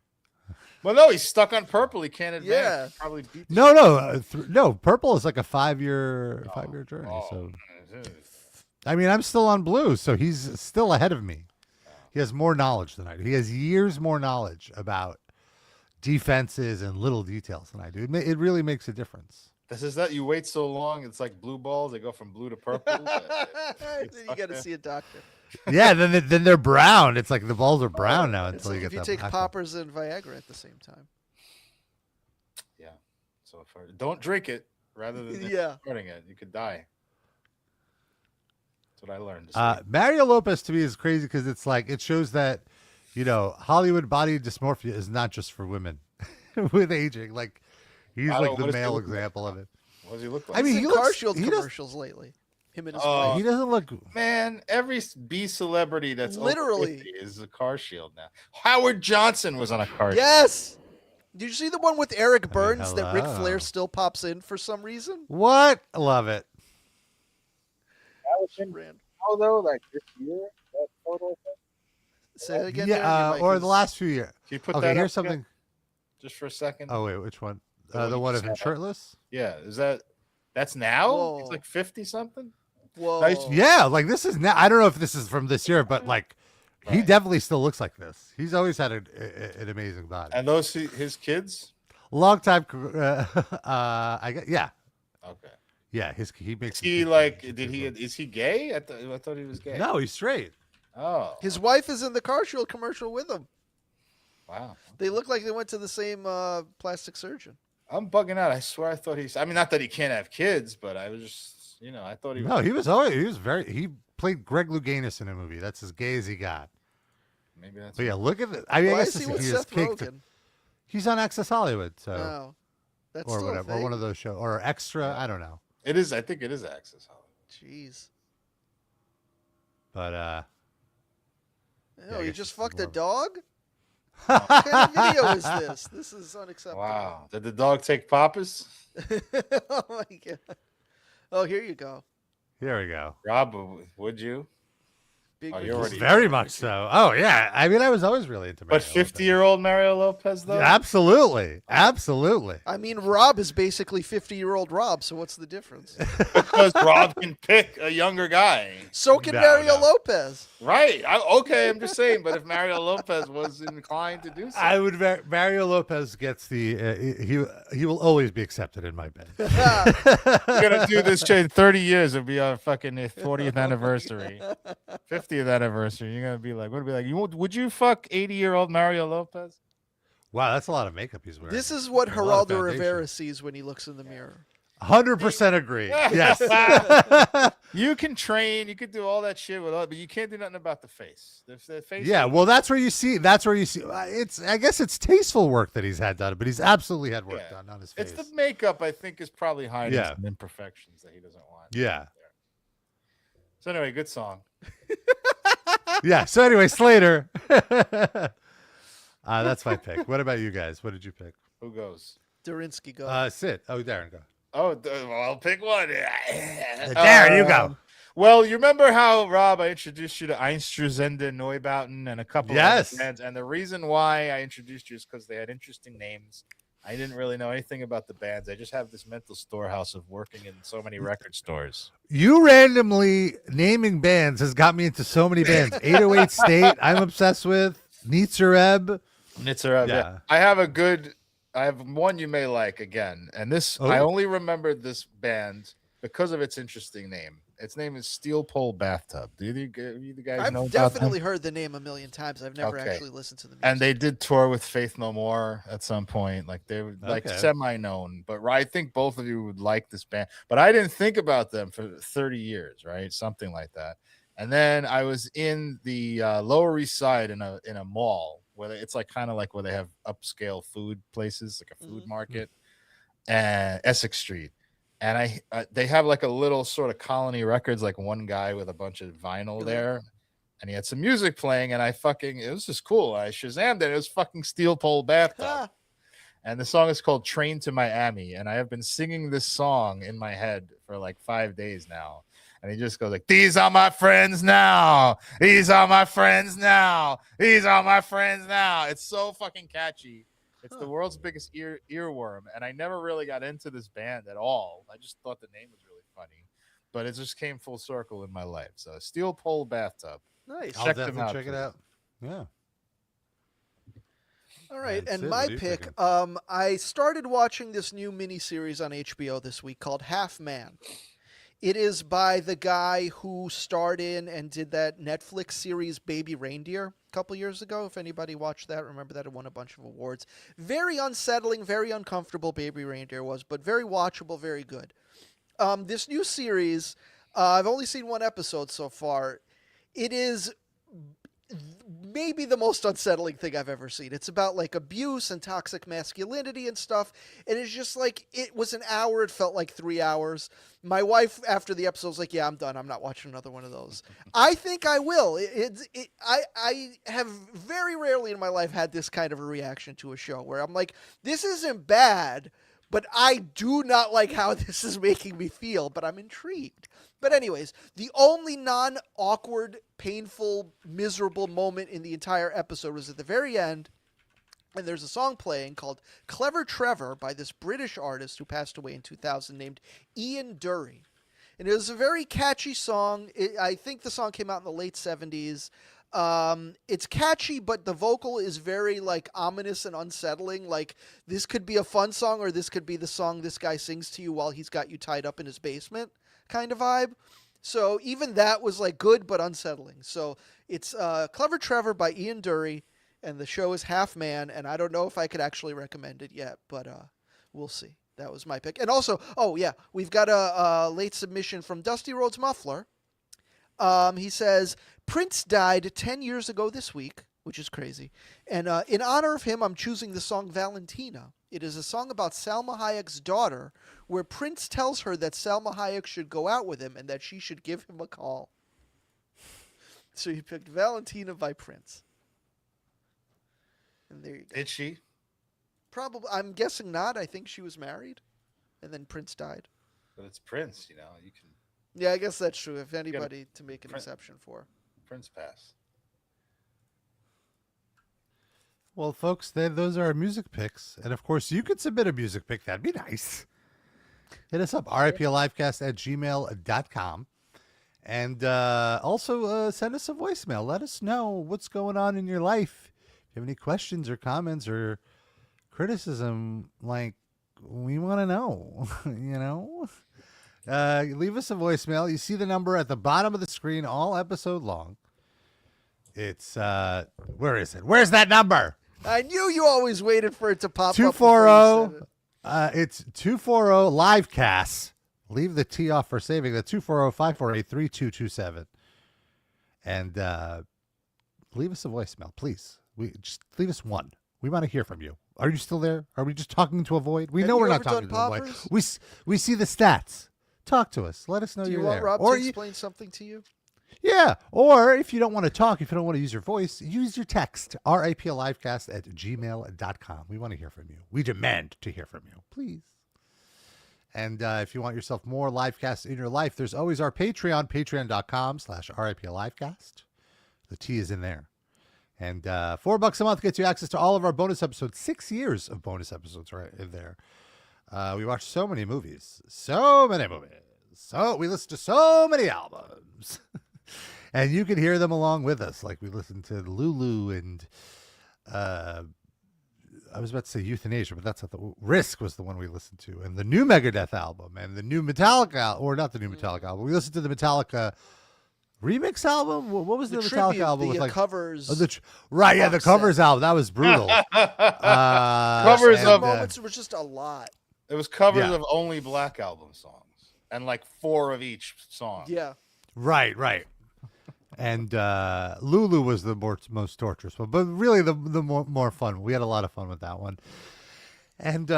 Well, no, he's stuck on purple. He can't advance. Yeah. Probably beat the No. Purple is like a 5-year journey. So I mean, I'm still on blue, so he's still ahead of me. He has more knowledge than I do. He has years more knowledge about defenses and little details than I do. It really makes a difference. This is that you wait so long. It's like blue balls. They go from blue to purple. Then you got to see a doctor. Yeah, then they're brown. It's like the balls are brown now It's until like you if get you that take black one. poppers and Viagra at the same time. Yeah. So don't drink it rather than starting it. You could die. That's what I learned. Mario Lopez to me is crazy because it's like it shows that, Hollywood body dysmorphia is not just for women with aging. Like he's like the male example of it. What does he look like? I mean, He's he in looks. Car Shield He does, commercials lately. Him and his Oh, wife. he doesn't look. Man, every B celebrity that's Literally. over 50 is a Car Shield now. Howard Johnson was on a Car Shield. Yes. Did you see the one with Eric Burns that Ric hello. Flair still pops in for some reason? What? Love it. That was in how though, like this year, that photo thing? Say it again. Darren, Yeah, your mic or is- the last few years. Can you put Okay, that here's up again? something. Just for a second. Oh wait, which one? The one The you one just of him had up. shirtless. Yeah, that's now? Whoa. He's like 50 something. Whoa. Nice. Yeah, like this is now. I don't know if this is from this year, but like he Right. definitely still looks like this. He's always had an amazing body. And those his kids? Long time. I guess, yeah, Okay. yeah. He makes. Is he like? Is he gay? I thought he was gay. No, he's straight. Oh. His wife is in the Car Shield commercial with him. Wow. They look like they went to the same plastic surgeon. I'm bugging out. I swear I thought he's. I mean, not that he can't have kids, but I was just. I thought he was. No, he was very. He played Greg Louganis in a movie. That's as gay as he got. Maybe that's. But yeah, look at it. I mean, Why I guess is he this- with he Seth caked. Rogen? He's on Access Hollywood, so Oh, that's or still whatever, a or thing? one of those shows, or Extra. I don't know, It is. I think it is Access Hollywood. Jeez. but Oh, I you guess just this is fucked a more- dog? What kind of video is this? This is unacceptable. Wow. Did the dog take Papa's? Oh my god. Oh, here you go. here we go. Rob, would you? Big Oh, Ricky you're already. Very much so. Oh yeah, I mean, I was always really into. But Mario Lopez. 50-year-old Mario Lopez though. Absolutely, absolutely. I mean, Rob is basically 50-year-old Rob, so what's the difference? Because Rob can pick a younger guy. So can No, Mario no. Lopez. Right. Okay, I'm just saying. But if Mario Lopez was inclined to do so, I would. Mario Lopez gets the. He will always be accepted in my bed. we're gonna do this in 30 years. It'll be our fucking 40th anniversary, 50th anniversary. You're gonna be like, what? Be like, would you fuck 80-year-old Mario Lopez? Wow, that's a lot of makeup he's wearing. This is what A lot of Geraldo foundation. Rivera sees when he looks in the mirror. 100% agree. Yes. You can train, you could do all that shit with all, but you can't do nothing about the face. The face. Yeah, well, that's where you see. It's. I guess it's tasteful work that he's had done, but he's absolutely had work done on his face. It's the makeup. I think is probably hiding Yeah. some imperfections that he doesn't want. Yeah. So anyway, good song. Yeah. So anyway, Slayyyter. That's my pick. What about you guys? What did you pick? Who goes? Durinsky go. Sid. Oh, Darren, go. Oh, well, I'll pick one. Darren, you go. Well, you remember how, Rob, I introduced you to Einstürzende Neubauten and a couple Yes. of bands, and the reason why I introduced you is because they had interesting names. I didn't really know anything about the bands. I just have this mental storehouse of working in so many record stores. You randomly naming bands has got me into so many bands. 808 State, I'm obsessed with. Nitzareb. Nitzareb, yeah. I have one you may like again, and this I only remembered this band because of its interesting name. Its name is Steel Pole Bathtub. Do you guys know I've about definitely them? heard the name a million times. I've never Okay. actually listened to the music. And they did tour with Faith No More at some point. Like they were like Okay. semi-known, but I think both of you would like this band. But I didn't think about them for 30 years, right? Something like that. And then I was in the Lower East Side in a mall where it's like kind of like where they have upscale food places, like a food market, and Essex Street. and they have like a little sort of Colony Records, like one guy with a bunch of vinyl there, and he had some music playing, and it was just cool. I Shazammed it. It was fucking Steel Pole Bathtub. And the song is called Train to Miami. And I have been singing this song in my head for like 5 days now. And he just goes like, these are my friends now. These are my friends now. These are my friends now. It's so fucking catchy. It's the world's biggest earworm. And I never really got into this band at all. I just thought the name was really funny. But it just came full circle in my life. So Steel Pole Bathtub. Nice. I'll definitely check it out. Yeah. All right, That's and it. my What are you pick, picking? I started watching this new miniseries on HBO this week called Half Man. It is by the guy who starred in and did that Netflix series Baby Reindeer a couple years ago. If anybody watched that, remember that it won a bunch of awards. Very unsettling, very uncomfortable Baby Reindeer was, but very watchable, very good. This new series, I've only seen one episode so far. It is maybe the most unsettling thing I've ever seen. It's about like abuse and toxic masculinity and stuff. And it's just like, it was an hour. It felt like 3 hours. My wife, after the episode, was like, yeah, I'm done. I'm not watching another one of those. I think I will. I have very rarely in my life had this kind of a reaction to a show where I'm like, this isn't bad, but I do not like how this is making me feel, but I'm intrigued. But anyways, the only non-awkward, painful, miserable moment in the entire episode was at the very end, and there's a song playing called Clever Trevor by this British artist who passed away in 2000 named Ian Dury. And it was a very catchy song. I think the song came out in the late 70s. It's catchy, but the vocal is very like ominous and unsettling. Like, this could be a fun song, or this could be the song this guy sings to you while he's got you tied up in his basement kind of vibe. So even that was like good but unsettling. So it's Clever Trevor by Ian Dury, and the show is Half Man, and I don't know if I could actually recommend it yet, but we'll see. That was my pick. And also, oh yeah, we've got a late submission from Dusty Rhodes Muffler. He says, Prince died 10 years ago this week, which is crazy. And in honor of him, I'm choosing the song Valentina. It is a song about Salma Hayek's daughter, where Prince tells her that Salma Hayek should go out with him and that she should give him a call. So he picked Valentina by Prince. And there you go. Did she? Probably. I'm guessing not. I think she was married, and then Prince died. But it's Prince, you know. You can. Yeah, I guess that's true. If anybody to make an exception for. Prince pass. Well, folks, those are our music picks. And, of course, you could submit a music pick. That'd be nice. Hit us up, riplifecast@gmail.com. And also send us a voicemail. Let us know what's going on in your life. If you have any questions or comments or criticism, like, we want to know, you know? Leave us a voicemail. You see the number at the bottom of the screen all episode long. It's, where is it? Where's that number? I knew you always waited for it to pop up. 240. It's 240 Livecast. Leave the T off for saving. The 240-548-3227. And leave us a voicemail, please. Just leave us one. We want to hear from you. Are you still there? Are we just talking to a void? We know we're not talking to a void. We see the stats. Talk to us. Let us know you're there. Do you want Rob to explain something to you? Yeah. Or if you don't want to talk, if you don't want to use your voice, use your text. riplifecast@gmail.com. We want to hear from you. We demand to hear from you. Please. And if you want yourself more Livecasts in your life, there's always our Patreon, patreon.com/riplifecast. The T is in there. And $4 a month gets you access to all of our bonus episodes. 6 years of bonus episodes right in there. We watch so many movies. So many movies. So we listen to so many albums. And you can hear them along with us. Like we listened to Lulu and I was about to say Euthanasia, but that's not the Risk was the one we listened to. And the new Megadeth album and the new Metallica, or not the new Metallica album. We listened to the Metallica remix album. What was the Metallica tribute, album with like covers? Right, yeah, the covers album. That was brutal. Covers of moments were just a lot. It was covers of only Black Album songs and like 4 of each song. Yeah. Right. And Lulu was the most torturous one, but really the more fun. We had a lot of fun with that one. And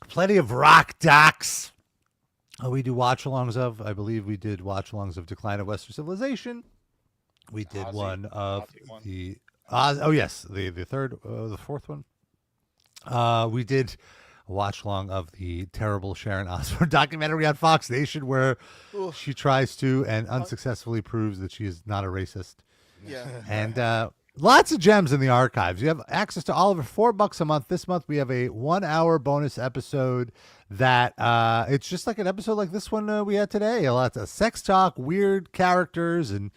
plenty of rock docs We do watch-alongs of. I believe we did watch-alongs of Decline of Western Civilization. We did Ozzy, one of one. the. Oh yes, the fourth one. We did a watch-along of the terrible Sharon Osbourne documentary on Fox Nation, where she tries to and unsuccessfully proves that she is not a racist. Yeah. And lots of gems in the archives. You have access to all of it for $4 a month. This month we have a 1-hour bonus episode that it's just like an episode like this one we had today. A lot of sex talk, weird characters, and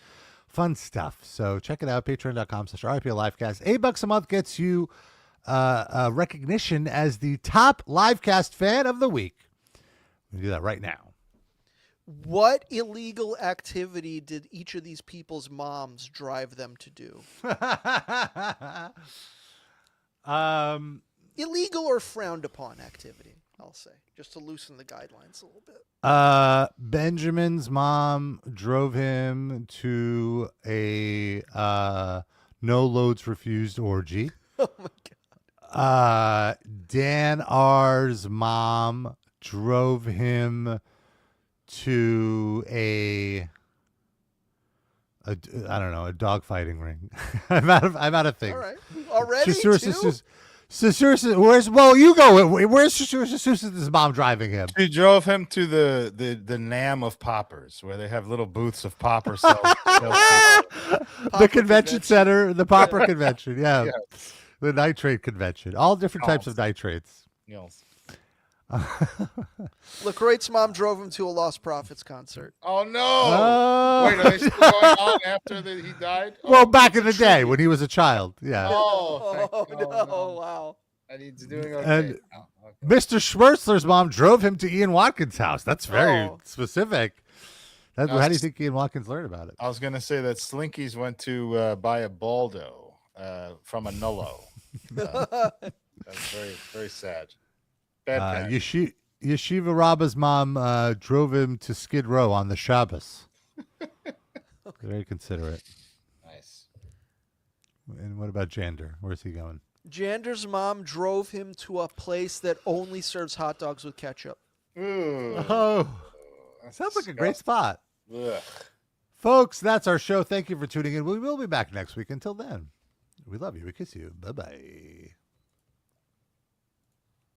fun stuff. So check it out, patreon.com/RIPLivecast. $8 a month gets you recognition as the top Livecast fan of the week. We do that right now. What illegal activity did each of these people's moms drive them to do? Illegal or frowned upon activity, I'll say, just to loosen the guidelines a little bit. Benjamin's mom drove him to a no loads refused orgy. Oh my God. Dan R's mom drove him to a I don't know, a dog fighting ring. I'm out of things. All right. Already where's you go? Where's Susan's mom driving him? She drove him to the NAM of poppers, where they have little booths of popper sales. The convention center, the popper convention. Yeah. Yes. The nitrate convention. All different types of nitrates. Yes. LaCroix's mom drove him to a Lost Prophets concert. Oh no! Wait, are they still going on after he died? Well, back in the day when he was a child. Yeah. No! Wow. And he's doing okay. And Mr. Schmertzler's mom drove him to Ian Watkins' house. That's very specific. How do you think Ian Watkins learned about it? I was going to say that Slinkies went to buy a Baldo from a Nullo. That's very, very sad. Yeshiva Rabba's mom drove him to Skid Row on the Shabbos. Very considerate. Nice. And what about Jander? Where's he going? Jander's mom drove him to a place that only serves hot dogs with ketchup. Ooh. Oh, sounds like a great spot. Ugh. Folks, that's our show. Thank you for tuning in. We will be back next week. Until then, we love you. We kiss you. Bye-bye.